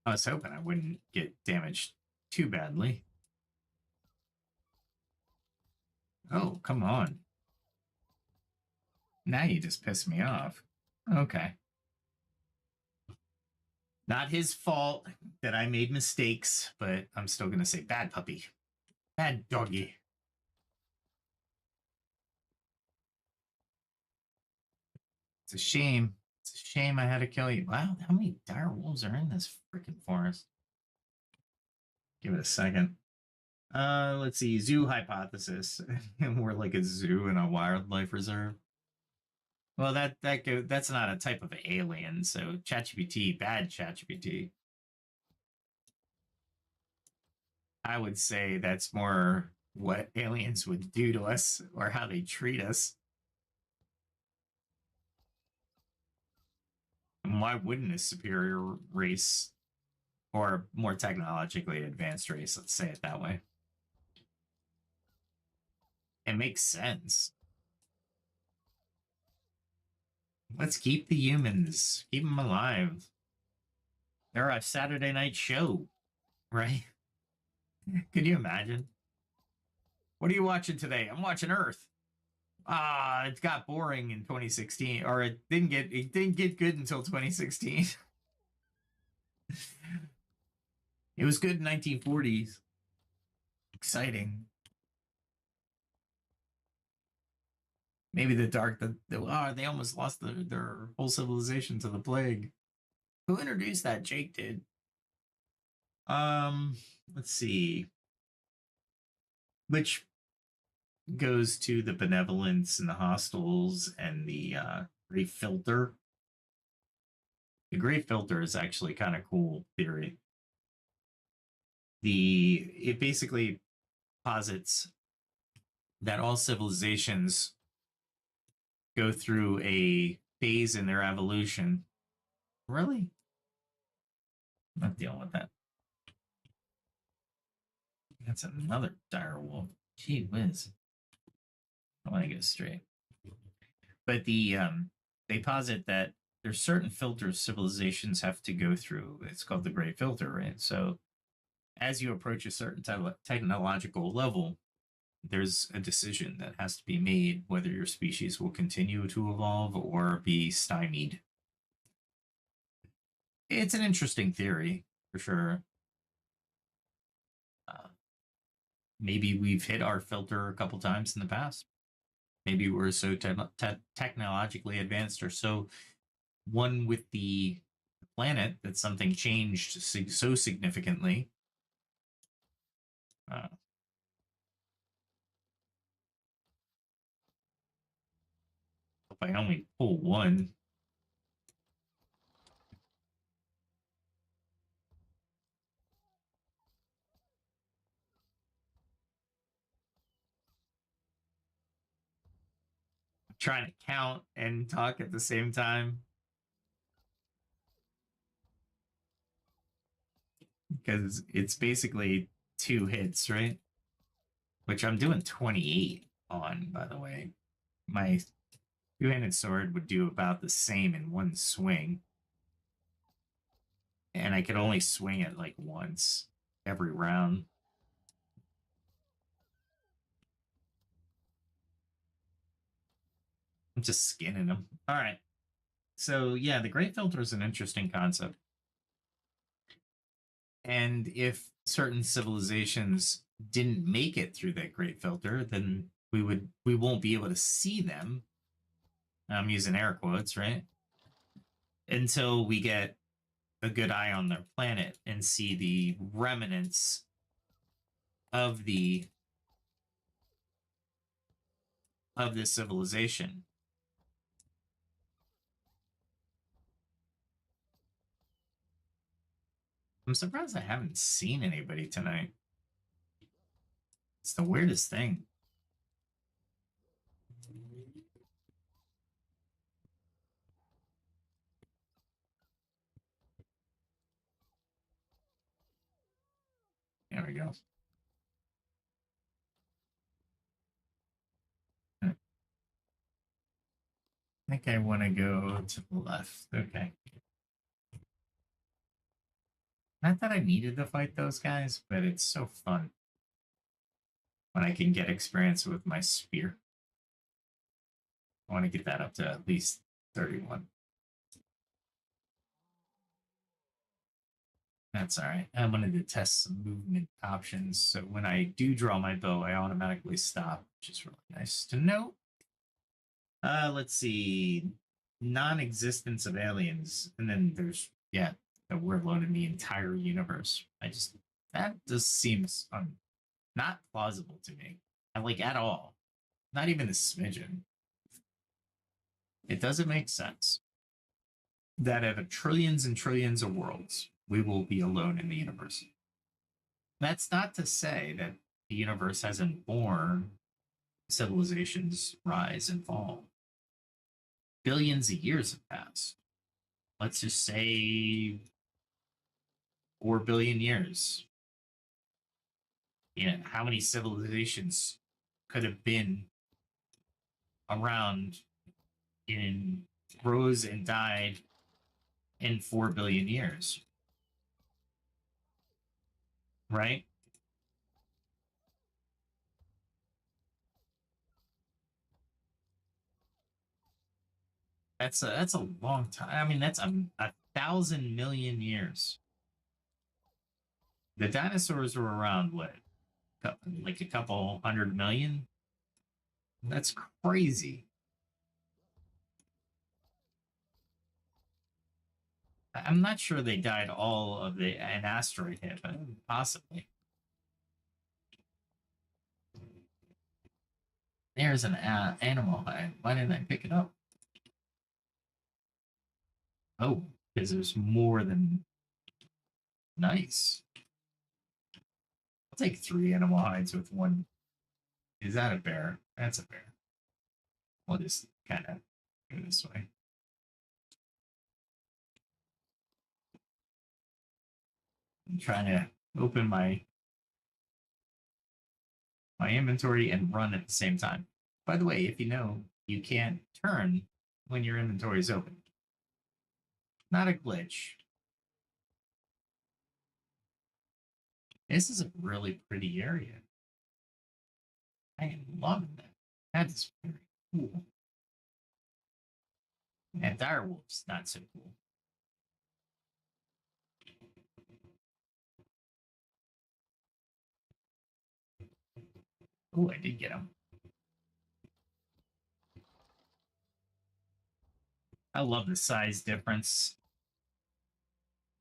I was hoping I wouldn't get damaged too badly. Oh, come on. Now you just pissed me off. Okay. Not his fault that I made mistakes, but I'm still going to say bad puppy. Bad doggy. It's a shame. It's a shame I had to kill you. Wow, how many dire wolves are in this freaking forest? Give it a second. Let's see. Zoo hypothesis. We're like a zoo in a wildlife reserve. Well, that's not a type of alien. So ChatGPT, bad ChatGPT. I would say that's more what aliens would do to us or how they treat us. And why wouldn't a superior race or more technologically advanced race, let's say it that way? It makes sense. Let's keep the humans, keep them alive. They're a Saturday night show, right? Can you imagine? What are you watching today? I'm watching Earth. It got boring in 2016, or it didn't get good until 2016. It was good in 1940s. Exciting. Maybe they almost lost their whole civilization to the plague. Who introduced that? Jake did. Let's see. Which goes to the benevolence and the hostels and the gray filter. The gray filter is actually kind of cool theory. It basically posits that all civilizations go through a phase in their evolution. Really? I'm not dealing with that. That's another dire wolf. Gee whiz. I want to go straight. But they posit that there's certain filters civilizations have to go through. It's called the gray filter, right? So as you approach a certain technological level, there's a decision that has to be made whether your species will continue to evolve or be stymied. It's an interesting theory, for sure. Maybe we've hit our filter a couple times in the past. Maybe we're so technologically advanced or so one with the planet that something changed so significantly. If I only pull one. I'm trying to count and talk at the same time. Because it's basically 2 hits, right? Which I'm doing 28 on, by the way. My two-handed sword would do about the same in one swing. And I could only swing it like once every round. I'm just skinning them. All right. So, yeah, the Great Filter is an interesting concept. And if certain civilizations didn't make it through that Great Filter, then we won't be able to see them. I'm using air quotes, right? Until we get a good eye on their planet and see the remnants of this civilization. I'm surprised I haven't seen anybody tonight. It's the weirdest thing. There we go. I think I want to go to the left. Okay. Not that I needed to fight those guys, but it's so fun when I can get experience with my spear. I want to get that up to at least 31. That's all right. I wanted to test some movement options. So when I do draw my bow, I automatically stop, which is really nice to know. Let's see. Non-existence of aliens. And then there's, yeah, that we're alone in the entire universe. That just seems not plausible to me. Like at all. Not even a smidgen. It doesn't make sense that out of trillions and trillions of worlds, we will be alone in the universe. That's not to say that the universe hasn't borne civilizations rise and fall. Billions of years have passed. Let's just say 4 billion years. How many civilizations could have been around in rose and died in 4 billion years? Right? That's a long time. I mean, that's a 1,000 million years. The dinosaurs were around what, like a couple 100 million? That's crazy. I'm not sure they died all of an asteroid hit, but possibly. There's an animal hide. Why didn't I pick it up? Oh, because there's more than nice. I'll take 3 animal hides with one. Is that a bear? That's a bear. We'll just kind of go this way. I'm trying to open my inventory and run at the same time. By the way, if you know, you can't turn when your inventory is open. Not a glitch. This is a really pretty area. I am loving that. That is very cool. And direwolf's not so cool. Oh, I did get him. I love the size difference.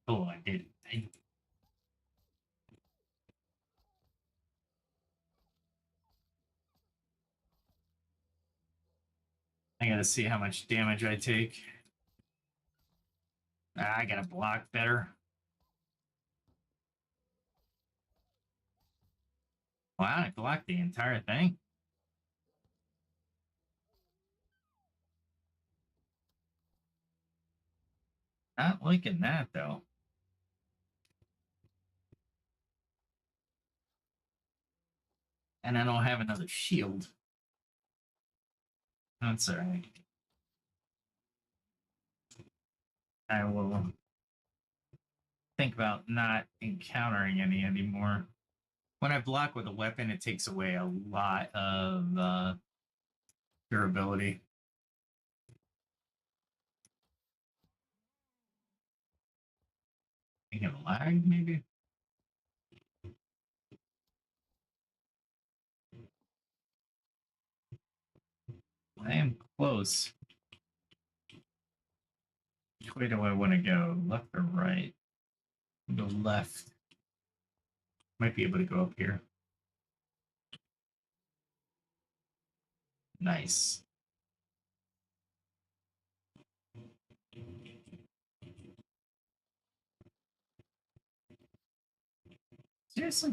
Oh, I did. I gotta see how much damage I take. I gotta block better. Wow, I blocked the entire thing. Not liking that, though. And I don't have another shield. That's all right. I will think about not encountering any anymore. When I block with a weapon, it takes away a lot of durability. Thinking of lag, maybe? I am close. Which way do I want to go? Left or right? Go left. Might be able to go up here. Nice. Seriously?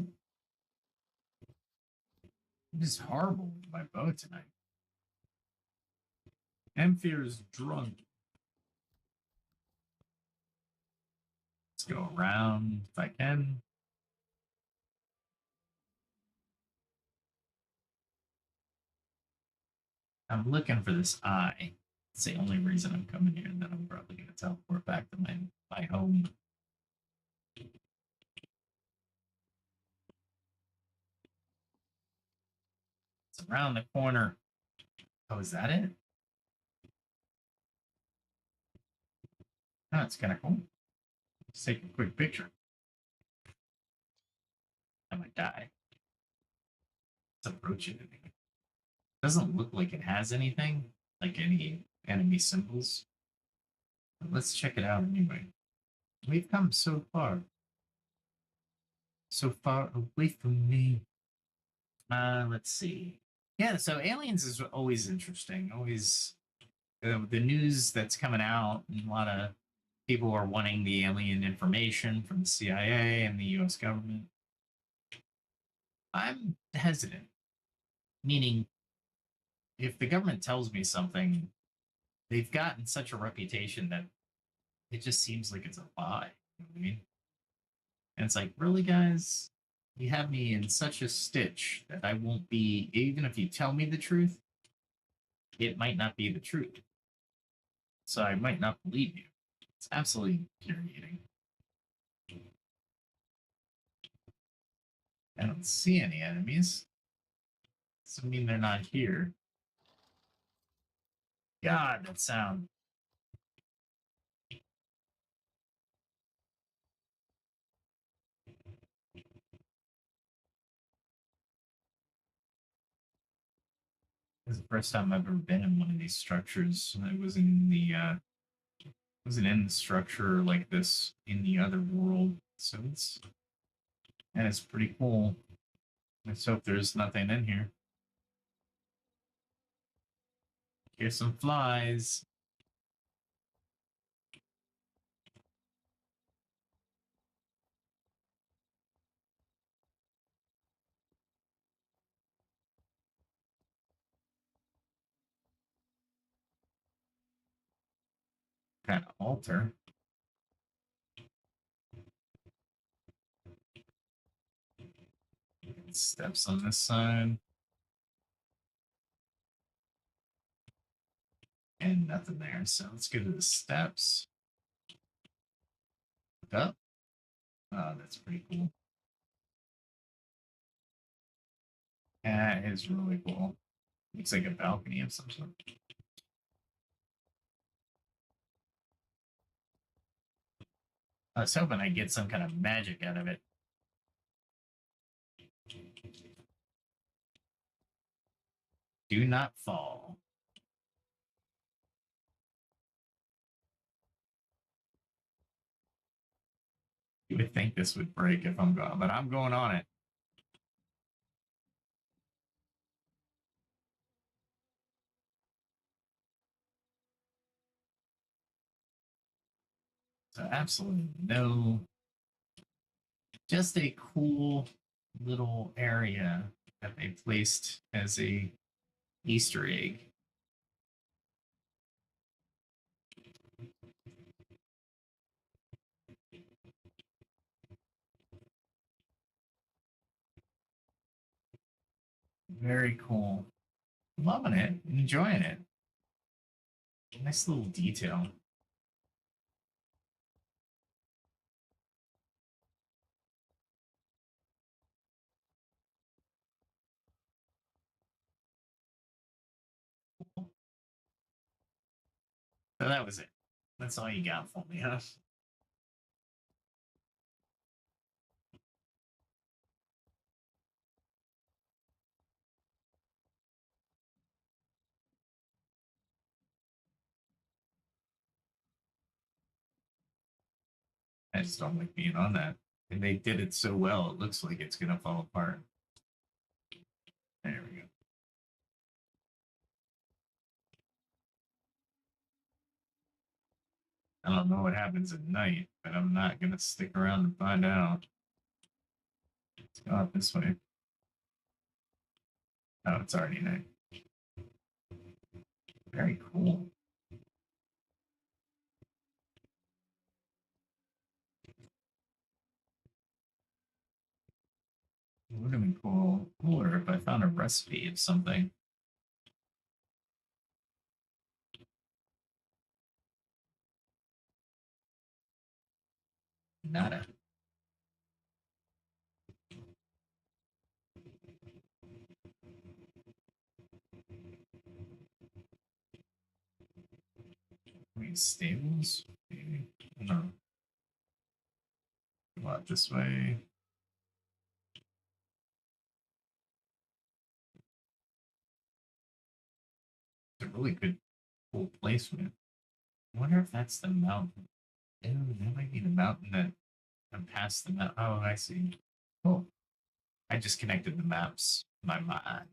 I'm just horrible with my bow tonight. Emphr is drunk. Let's go around if I can. I'm looking for this eye. It's the only reason I'm coming here, and then I'm probably going to teleport back to my home. It's around the corner. Oh, is that it? Oh, it's kind of cool. Let's take a quick picture. I might die. Let's approach it. It doesn't look like it has anything, like any enemy symbols. But let's check it out anyway. We've come so far. So far away from me. Let's see. Yeah, so aliens is always interesting. Always the news that's coming out, and a lot of people are wanting the alien information from the CIA and the US government. I'm hesitant, meaning if the government tells me something, they've gotten such a reputation that it just seems like it's a lie. You know what I mean? And it's like, really, guys? You have me in such a stitch that I won't be, even if you tell me the truth, it might not be the truth. So I might not believe you. It's absolutely infuriating. I don't see any enemies. Doesn't mean they're not here. God, that sound. This is the first time I've ever been in one of these structures. I was in the wasn't in the structure like this in the other world. So it's pretty cool. Let's hope there's nothing in here. Here's some flies. Kind of altar. Steps on this side. And nothing there. So let's go to the steps. Look up. Oh, that's pretty cool. That is really cool. Looks like a balcony of some sort. I was hoping I'd get some kind of magic out of it. Do not fall. You would think this would break if I'm going, but I'm going on it. So absolutely no, just a cool little area that they placed as a Easter egg. Very cool. Loving it, enjoying it. Nice little detail. So that was it. That's all you got for me, huh? I just don't like being on that. And they did it so well, it looks like it's going to fall apart. There we go. I don't know what happens at night, but I'm not going to stick around and find out. Let's go out this way. Oh, it's already night. Very cool. It would have been cooler if I found a recipe of something. Nada. Wait, stables? Maybe? No. Go out this way. It's a really good, cool placement. I wonder if that's the mountain. Oh, that might be the mountain that I'm past the mountain. Oh, I see. Oh, I just connected the maps in my mind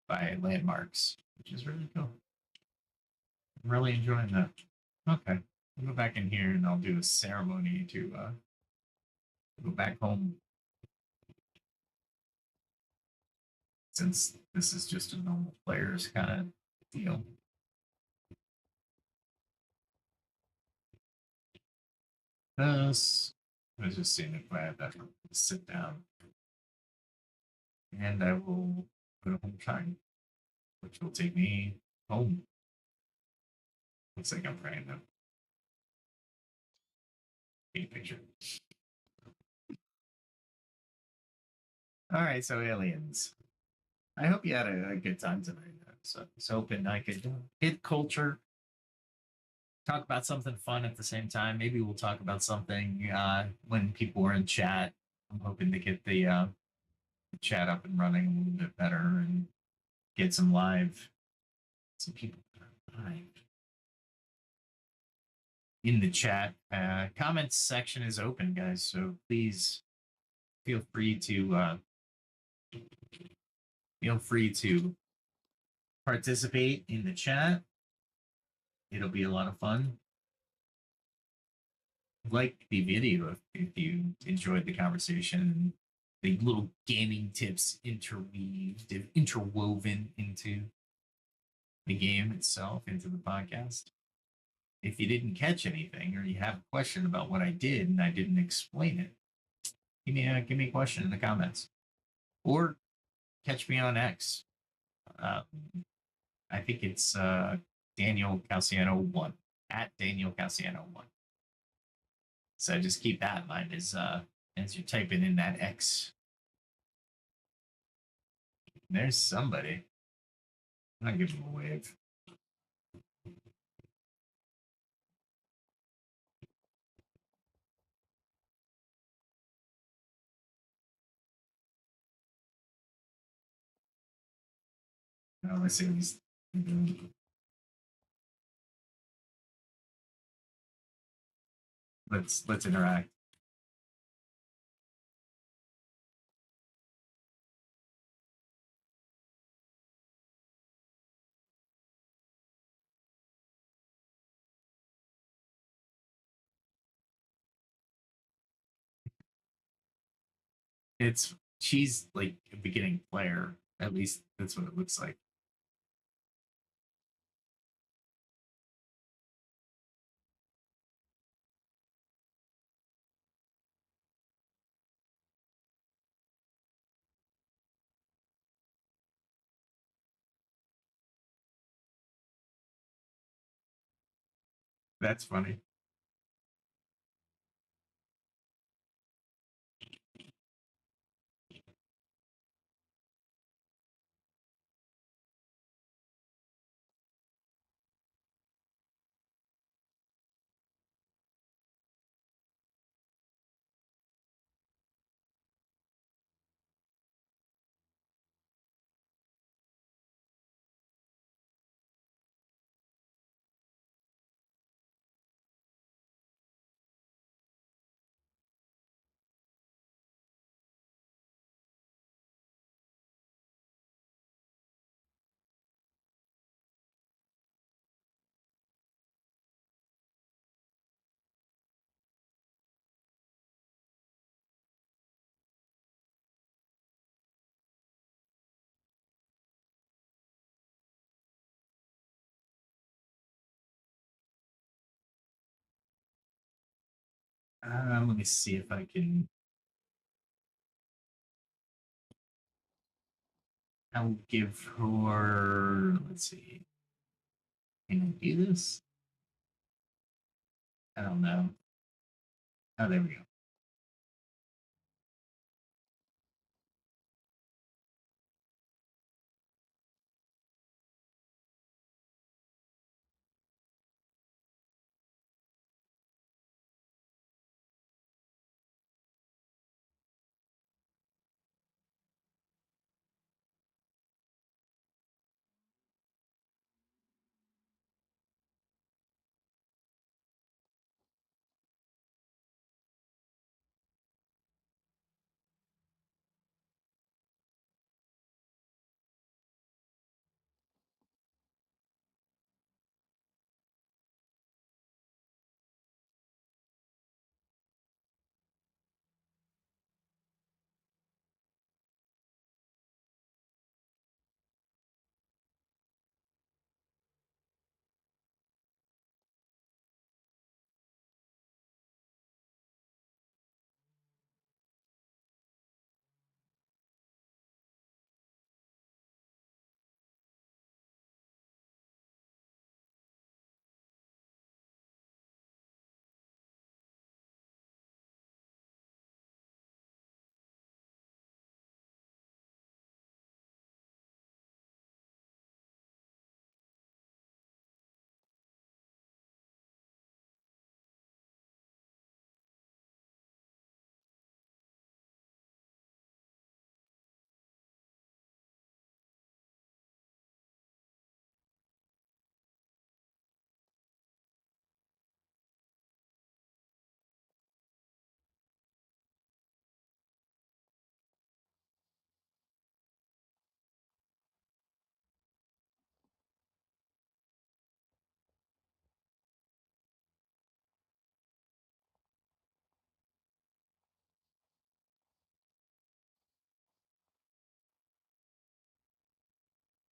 by landmarks, which is really cool. I'm really enjoying that. Okay, I'll go back in here and I'll do a ceremony to go back home. Since this is just a normal player's kind of deal. This, I was just seeing if I had that sit down. And I will put a home time, which will take me home. Looks like I'm trying to take a picture. All right, so aliens. I hope you had a good time tonight. So I was hoping I could hit culture, talk about something fun at the same time. Maybe we'll talk about something when people are in chat. I'm hoping to get the chat up and running a little bit better and get some people live in the chat. Comments section is open, guys, so please feel free to participate in the chat. It'll be a lot of fun. Like the video if you enjoyed the conversation, the little gaming tips interwoven into the game itself, into the podcast. If you didn't catch anything or you have a question about what I did and I didn't explain it, give me a question in the comments, or catch me on X. Uh, I think it's Daniel Calciano one at Daniel Calciano one. So just keep that in mind as you're typing in that X. There's somebody. I'll give him a wave. Let's see what he's doing. Let's interact. It's she's like a beginning player. At least that's what it looks like. That's funny. Let me see if I can. I'll give her. Let's see. Can I do this? I don't know. Oh, there we go.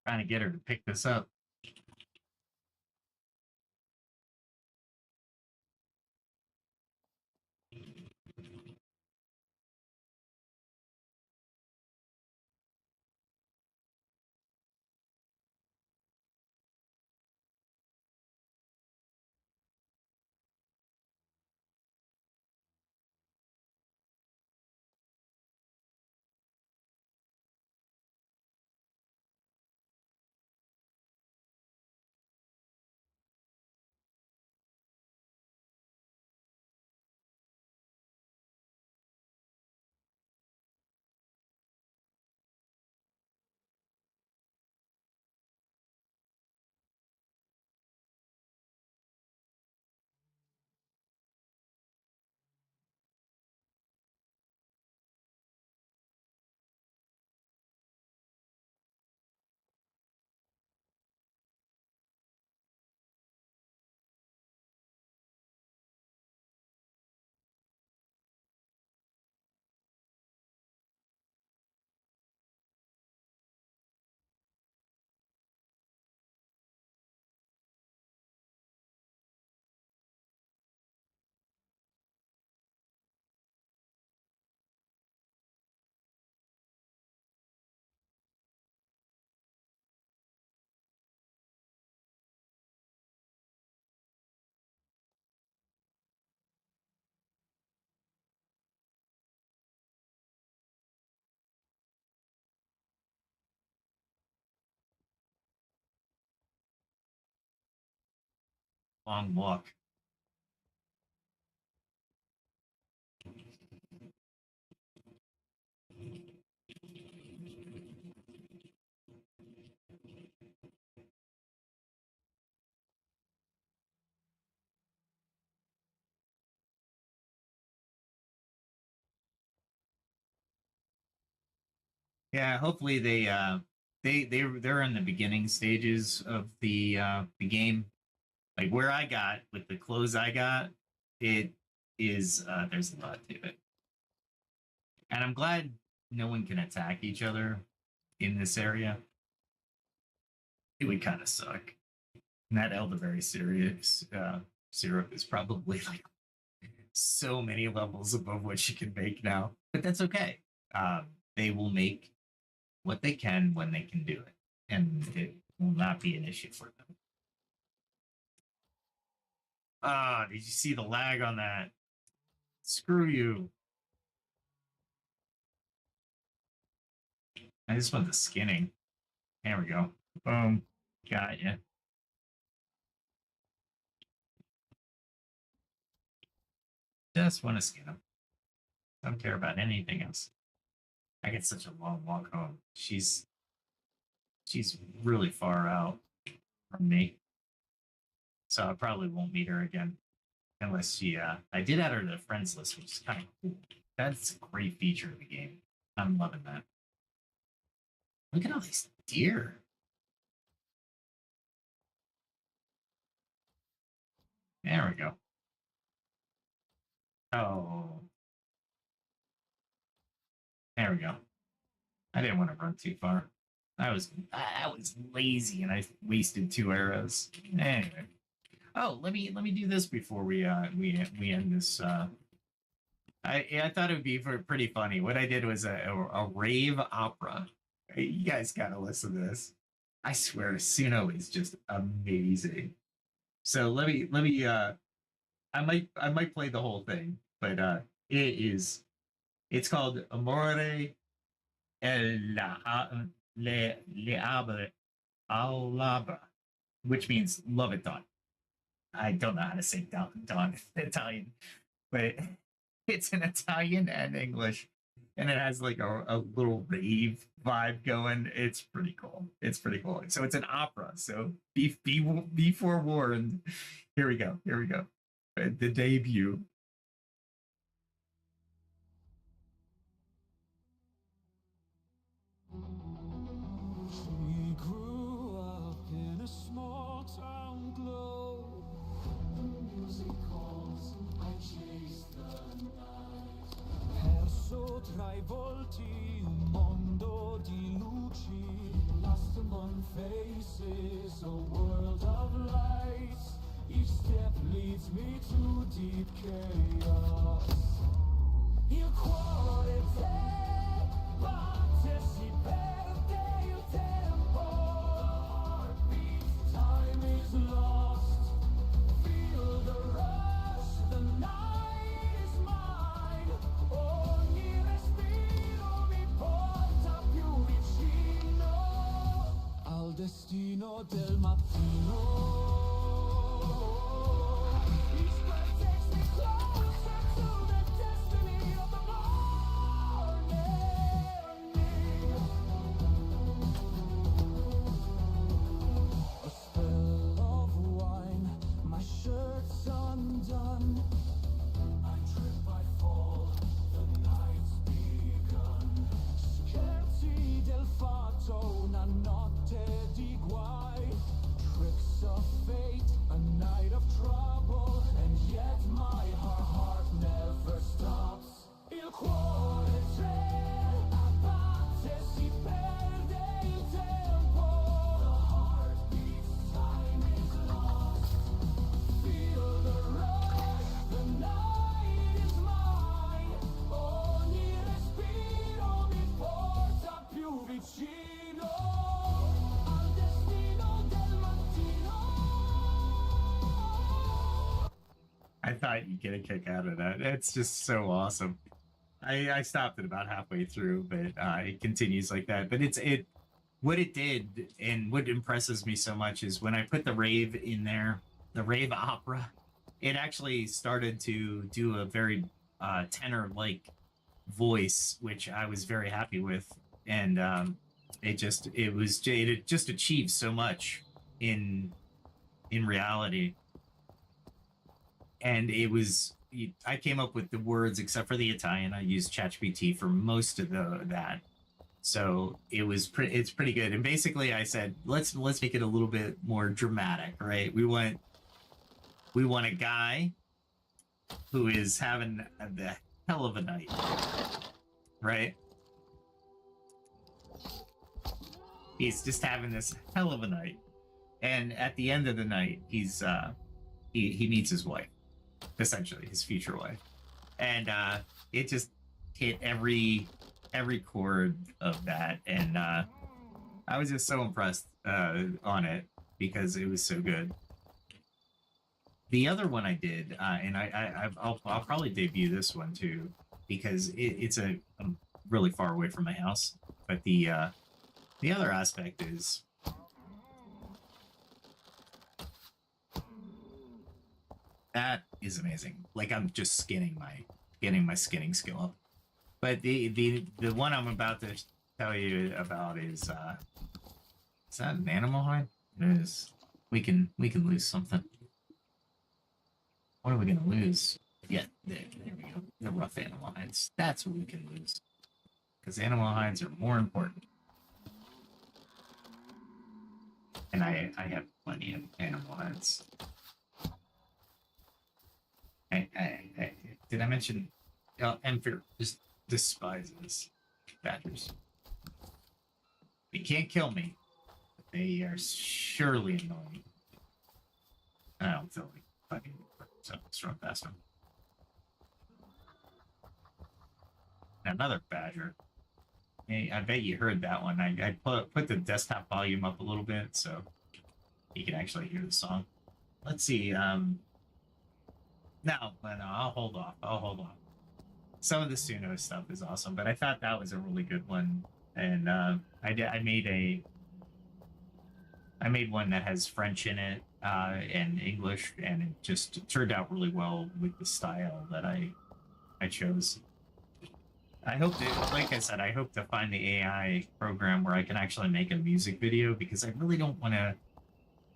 Trying to get her to pick this up. Long walk. Yeah, hopefully they're in the beginning stages of the game. Like where I got with the clothes I got, it is there's a lot to it. And I'm glad no one can attack each other in this area. It would kind of suck. And that elderberry syrup is probably like so many levels above what she can make now. But that's okay. They will make what they can when they can do it, and it will not be an issue for them. Ah, did you see the lag on that? Screw you. I just want the skinning. There we go. Boom. Got you. Just want to skin him. Don't care about anything else. I get such a long walk home. She's really far out from me. So I probably won't meet her again. Unless she I did add her to the friends list, which is kind of cool. That's a great feature of the game. I'm loving that. Look at all these deer. There we go. Oh. There we go. I didn't want to run too far. I was lazy and I wasted 2 arrows. Anyway. Oh, let me do this before we end this. I thought it would be pretty funny. What I did was a rave opera. You guys gotta listen to this. I swear, Suno is just amazing. So let me I might play the whole thing, but it's called Amore el le abre al labra, which means love it done. I don't know how to say done Italian, but it's in Italian and English, and it has like a little rave vibe going. It's pretty cool. It's pretty cool. So it's an opera. So be forewarned. Here we go. Here we go. The debut. She grew up in a small town glow. The music calls, I chase the night. Perso tra I volti un mondo di luci. Lost among one faces a world of light. Each step leads me to deep chaos. Il cuore te batte, si perde il tempo. Heartbeat, time is lost. Feel the rush, the night is mine. Ogni respiro mi porta più vicino al destino del mattino. Each breath takes me closer to the destiny of the morning. A spell of wine, my shirt's undone. I trip, I fall, the night's begun. Scherzi del fato, una notte di guai. Tricks of fate, a night of trouble, and yet my heart never stops. Il cuore batte, si perde il tempo. The heart beats, time is lost. Feel the rush, the night is mine. Ogni respiro mi porta più vicino al destino del mattino. I thought you'd get a kick out of that. It's just so awesome. I stopped it about halfway through, but it continues like that. But what it did and what impresses me so much is when I put the rave in there, the rave opera, it actually started to do a very tenor-like voice, which I was very happy with, and it just achieved so much in reality. And I came up with the words except for the Italian. I used ChatGPT for most of that, so it's pretty good. And basically, I said let's make it a little bit more dramatic, right? We want a guy who is having the hell of a night, right? He's just having this hell of a night, and at the end of the night, he meets his wife, essentially his future wife, and it just hit every chord of that, and I was just so impressed on it because it was so good. The other one I did, and I'll probably debut this one too because I'm really far away from my house, but the other aspect is that is amazing. Like I'm just getting my skinning skill up. But the one I'm about to tell you about is that an animal hide? It is. We can lose something. What are we gonna lose? Yeah, there we go. The rough animal hides. That's what we can lose. Because animal hides are more important. And I have plenty of animal hides. Did I mention Emphr just despises badgers? They can't kill me, but they are surely annoying. I don't feel like fighting, so let's run past them. Another badger. Hey, I bet you heard that one. I put the desktop volume up a little bit so you can actually hear the song. Let's see. No, I'll hold off. Some of the Suno stuff is awesome, but I thought that was a really good one, and I made one that has French in it and English, and it just turned out really well with the style that I chose. I hope to, like I said, I hope to find the AI program where I can actually make a music video, because I really don't want to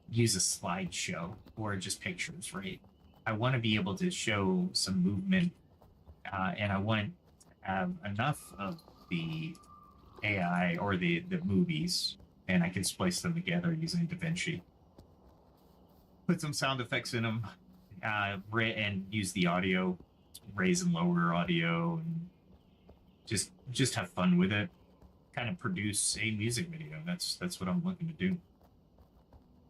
use a slideshow or just pictures, right? I want to be able to show some movement, and I want to have enough of the AI or the movies, and I can splice them together using DaVinci. Put some sound effects in them, and use the audio, raise and lower audio, and just have fun with it. kind of produce a music video. That's what I'm looking to do.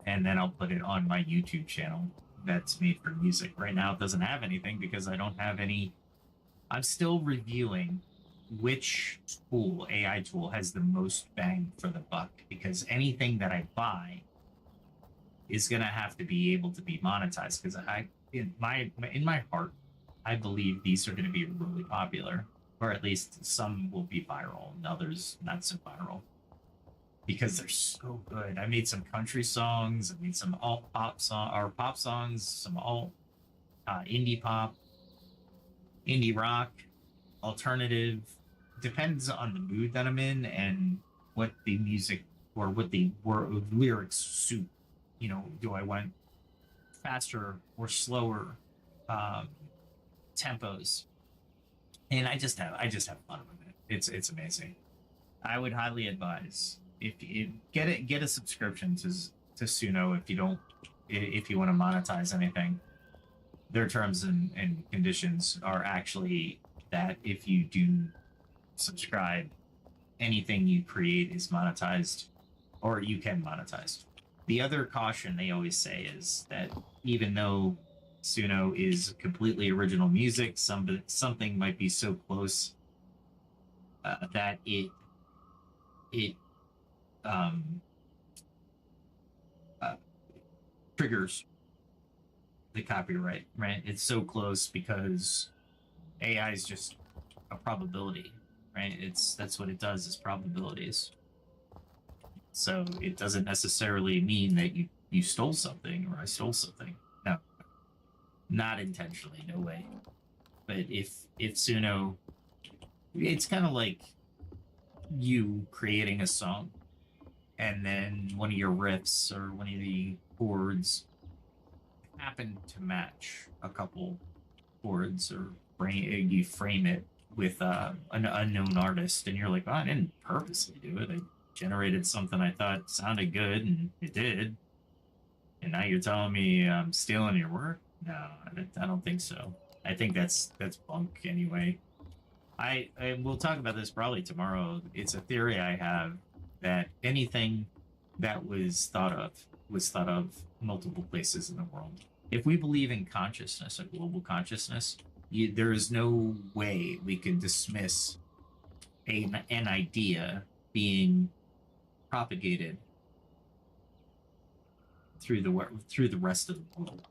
And then I'll put it on my YouTube channel that's made for music. Right now it doesn't have anything because I don't have any. I'm still reviewing which tool, AI tool, has the most bang for the buck, because anything that I buy is gonna have to be able to be monetized, because in my heart, I believe these are gonna be really popular, or at least some will be viral and others not so viral, because they're so good. I made some country songs, I made some alt pop pop songs, some alt indie pop, indie rock, alternative. Depends on the mood that I'm in and what the music or what the lyrics suit. You know, do I want faster or slower tempos? And I just have fun with it. It's amazing. I would highly advise, if you get a subscription to Suno if you want to monetize anything. Their terms and conditions are actually that if you do subscribe, anything you create is monetized, or you can monetize. The other caution they always say is that even though Suno is completely original music, something might be so close that it triggers the copyright, right? It's so close because AI is just a probability, right? That's what it does, is probabilities. So it doesn't necessarily mean that you stole something or I stole something. No, not intentionally, no way. But if Suno, it's kind of like you creating a song, and then one of your riffs or one of the chords happen to match a couple chords, or you frame it with an unknown artist, and you're like, oh, I didn't purposely do it. I generated something I thought sounded good, and it did. And now you're telling me I'm stealing your work? No, I don't think so. I think that's bunk anyway. I will talk about this probably tomorrow. It's a theory I have that anything that was thought of multiple places in the world. If we believe in consciousness, a global consciousness, there is no way we can dismiss an idea being propagated through the rest of the world.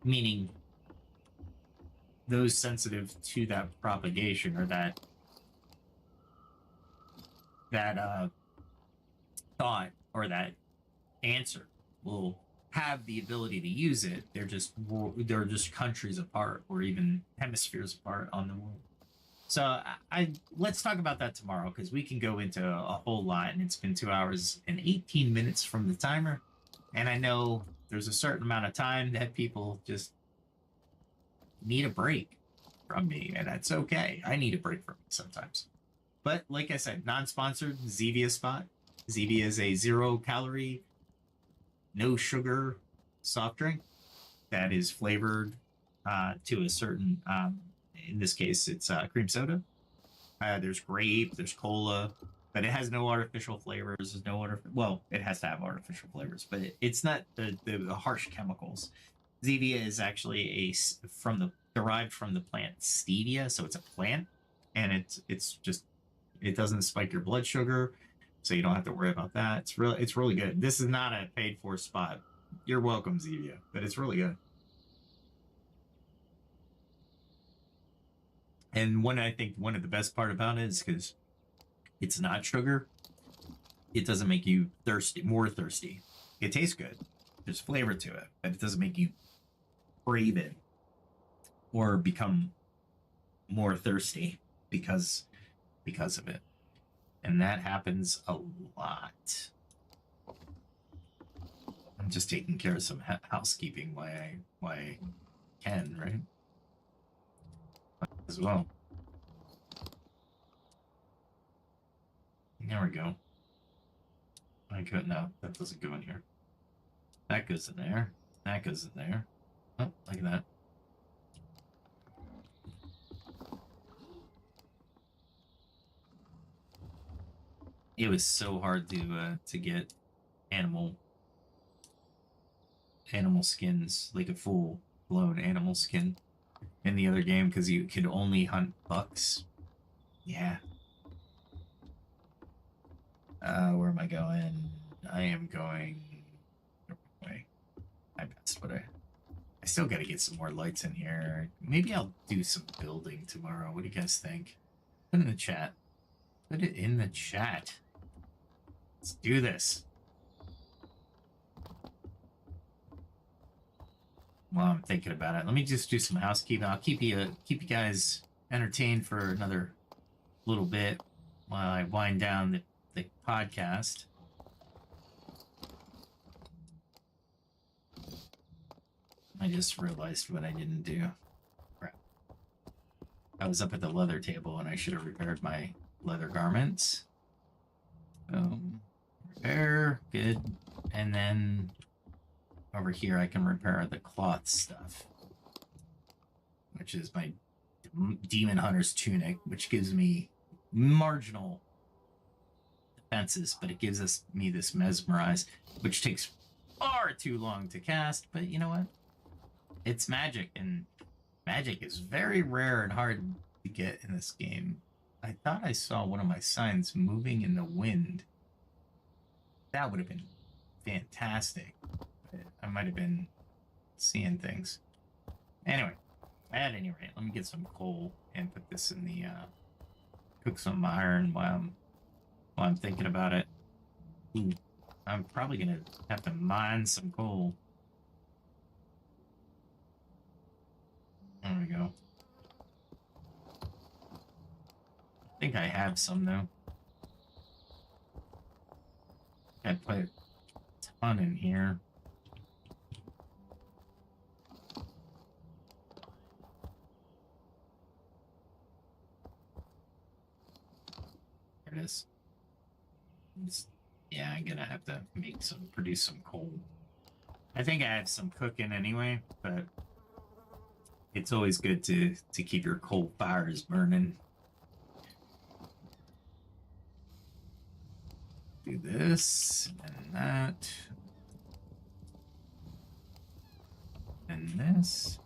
Meaning, those sensitive to that propagation, or that thought or that answer, will have the ability to use it. They're just countries apart, or even hemispheres apart on the world. So let's talk about that tomorrow, because we can go into a whole lot, and it's been 2 hours and 18 minutes from the timer, and I know there's a certain amount of time that people just need a break from me, and that's okay. I need a break from me sometimes. But like I said, non-sponsored Zevia spot. Zevia is a 0-calorie, no sugar soft drink that is flavored to a certain, in this case, it's cream soda. There's grape, there's cola, but it has no artificial flavors. There's no well, it has to have artificial flavors, but it's not the harsh chemicals. Zevia is actually derived from the plant stevia, so it's a plant, and it's just, it doesn't spike your blood sugar, so you don't have to worry about that. It's really good. This is not a paid for spot. You're welcome, Zevia, but it's really good. And I think one of the best part about it is because it's not sugar, it doesn't make you more thirsty. It tastes good. There's flavor to it, but it doesn't make you crave it or become more thirsty because of it. And that happens a lot. I'm just taking care of some housekeeping while I can, right? As well. There we go. No, that doesn't go in here. That goes in there. That goes in there. Oh, look at that. It was so hard to get animal skins, like a full blown animal skin in the other game because you could only hunt bucks. Yeah. Where am I going? I am going the wrong way. I passed what I still got to get some more lights in here. Maybe I'll do some building tomorrow. What do you guys think? Put it in the chat. Put it in the chat. Let's do this. While I'm thinking about it, let me just do some housekeeping. I'll keep you guys entertained for another little bit while I wind down the podcast. I just realized what I didn't do. Crap. I was up at the leather table and I should have repaired my leather garments. Repair, good. And then over here I can repair the cloth stuff, which is my Demon Hunter's tunic, which gives me marginal defenses, but it gives me this mesmerize, which takes far too long to cast. But you know what? It's magic, and magic is very rare and hard to get in this game. I thought I saw one of my signs moving in the wind. That would have been fantastic. I might have been seeing things. Anyway, at any rate, let me get some coal and put this in the cook some iron while I'm thinking about it. Ooh, I'm probably gonna have to mine some coal. There we go. I think I have some though. I put a ton in here. There it is. Yeah, I'm gonna have to produce some coal. I think I have some cooking anyway, but it's always good to keep your coal fires burning. Do this and that. And this.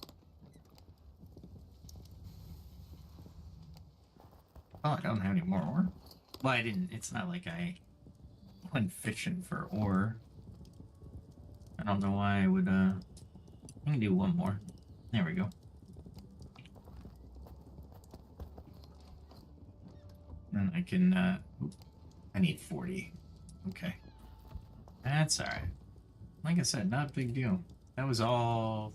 Oh, I don't have any more ore. Well, I didn't. It's not like I went fishing for ore. I don't know why I would. I can do one more. There we go. And I can. I need 40. Okay. That's all right. Like I said, not a big deal. That was all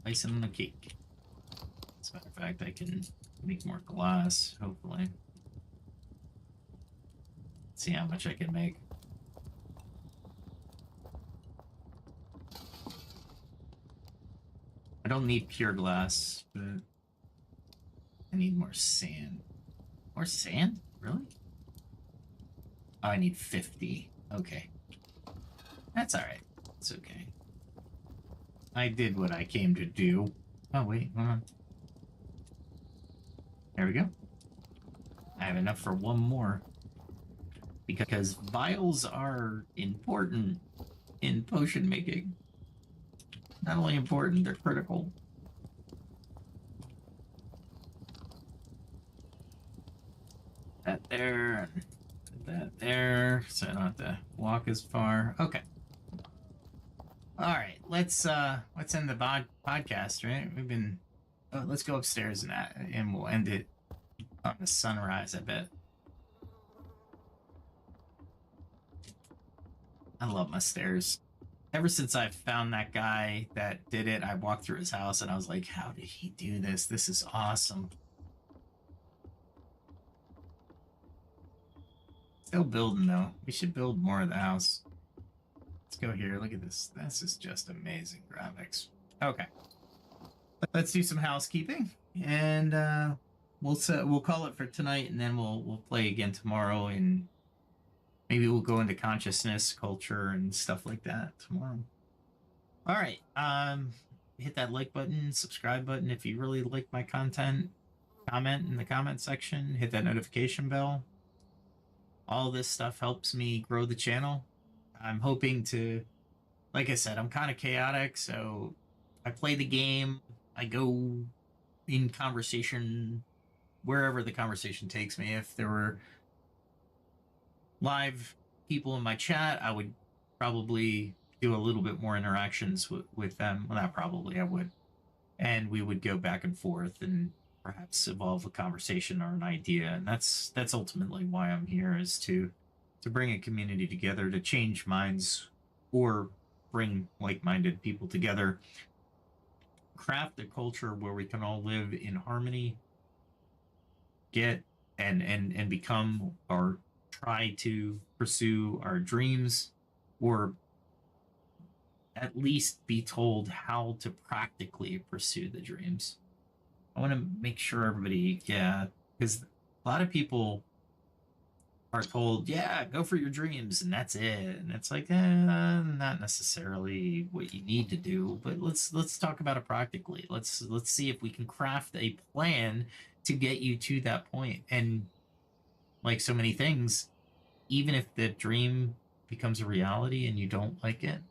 icing on the cake. As a matter of fact, I can make more glass, hopefully. See how much I can make. I don't need pure glass, but I need more sand. More sand? Really? Oh, I need 50. Okay. That's alright. It's okay. I did what I came to do. Oh, wait, hold on. There we go. I have enough for one more. Because vials are important in potion making. Not only important, they're critical. That there, that there, so I don't have to walk as far. Okay. All right, let's end the podcast, right? We've been. Oh, let's go upstairs and we'll end it on the sunrise. I bet. I love my stairs. Ever since I found that guy that did it, I walked through his house and I was like, how did he do this? This is awesome. Still building though. We should build more of the house. Let's go here. Look at this. This is just amazing graphics. Okay. Let's do some housekeeping and we'll call it for tonight, and then we'll play again tomorrow, and maybe we'll go into consciousness, culture, and stuff like that tomorrow. All right. Hit that like button, subscribe button if you really like my content. Comment in the comment section. Hit that notification bell. all this stuff helps me grow the channel. I'm hoping to, like I said, I'm kind of chaotic, so I play the game, I go in conversation wherever the conversation takes me. If there were live people in my chat, I would probably do a little bit more interactions with them. Well, not probably, I would. And we would go back and forth and perhaps evolve a conversation or an idea. And that's ultimately why I'm here, is to bring a community together, to change minds or bring like-minded people together, craft a culture where we can all live in harmony, get and become, or try to pursue our dreams, or at least be told how to practically pursue the dreams. I want to make sure everybody, because a lot of people are told, yeah, go for your dreams and that's it. And it's like, not necessarily what you need to do, but let's talk about it practically. Let's see if we can craft a plan to get you to that point. And like so many things, even if the dream becomes a reality and you don't like it,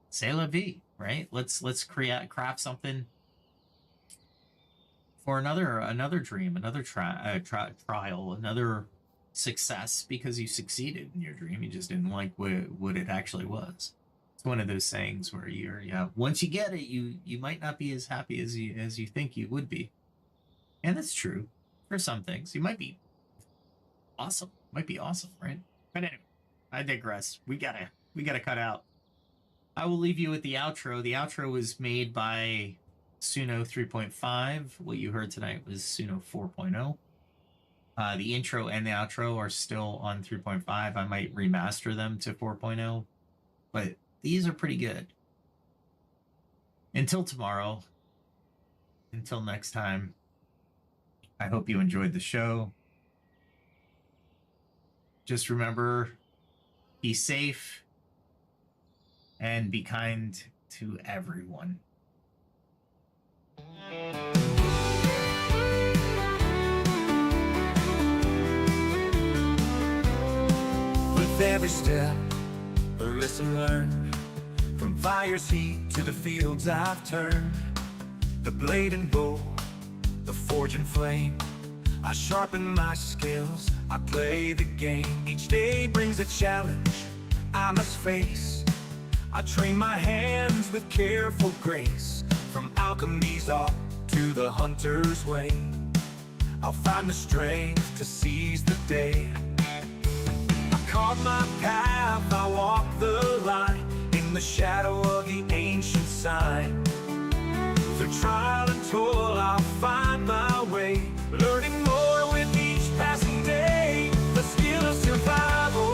c'est la vie, right? Let's craft something for another dream, another trial, another success, because you succeeded in your dream. You just didn't like what it actually was. It's one of those sayings where once you get it, you might not be as happy as you think you would be. And that's true for some things. You might be awesome. Might be awesome, right? But anyway, I digress. We gotta cut out. I will leave you with the outro. The outro was made by Suno 3.5. What you heard tonight was Suno 4.0. The intro and the outro are still on 3.5. I might remaster them to 4.0, but these are pretty good. Until tomorrow, until next time, I hope you enjoyed the show. Just remember, be safe and be kind to everyone. With every step, a lesson learned. From fire's heat to the fields I've turned. The blade and bow, the forge and flame. I sharpen my skills, I play the game. Each day brings a challenge I must face. I train my hands with careful grace. From alchemy's art to the hunter's way, I'll find the strength to seize the day. I carve my path, I walk the line, in the shadow of the ancient sign. Through trial and toil I'll find my way, learning more with each passing day. The skill of survival,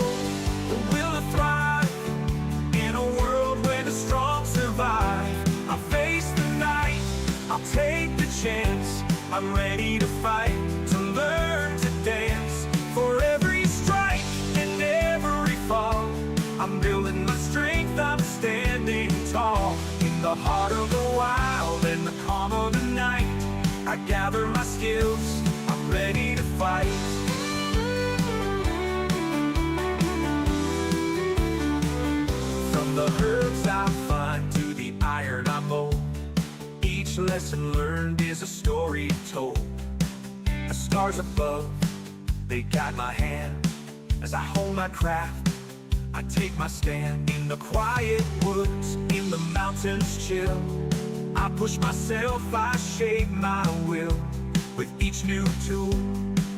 the will to thrive, in a world where the strong survive. I face the night, I'll take the chance. I'm ready to fight, to learn to dance. For every strike and every fall, I'm building my strength, I'm standing tall. In the heart of the wild and the calm of the night, I gather my skills, I'm ready to fight. From the herbs I find to the iron I mold, each lesson learned is a story told. The stars above, they guide my hand. As I hone my craft, I take my stand. In the quiet woods, in the mountains chill, I push myself, I shape my will. With each new tool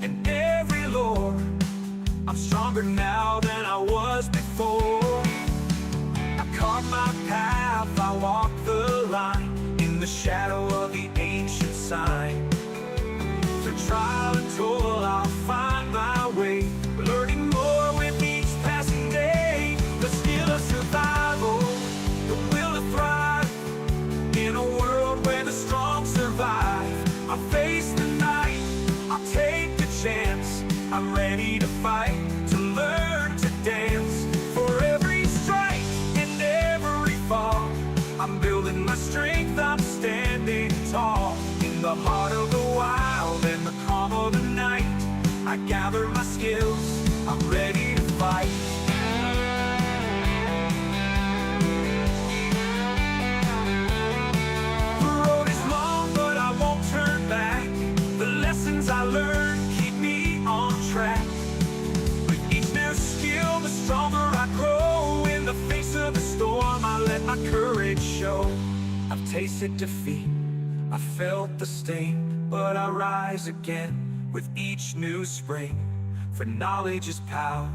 and every lore, I'm stronger now than I was before. I carve my path, I walk the line, in the shadow of the ancient sign. Through trial and toil I'll find my way, learning more with each passing day. The skill of survival, the will to thrive, in a world where the strong survive. I face the night, I'll take the chance. I'm ready to fight, to learn to dance. For every strike and every fall, I'm building my strength, I'm standing tall. In the heart of the wild and the calm of the night, I gather my skills, courage show. I've tasted defeat, I felt the sting, but I rise again with each new spring. For knowledge is power,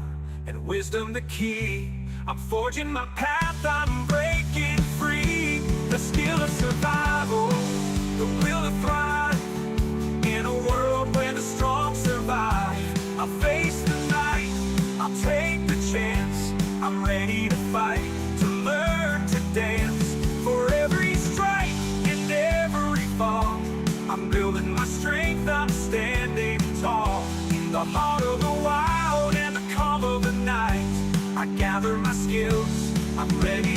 and wisdom the key. I'm forging my path, I'm breaking free. The skill of survival, the will to thrive. In a world where the strong survive, I'll face the night, I'll take the chance. I'm ready to fight, to learn to dance. For every strike and every fall, I'm building my strength, I'm standing tall. In the heart of the wild and the calm of the night, I gather my skills, I'm ready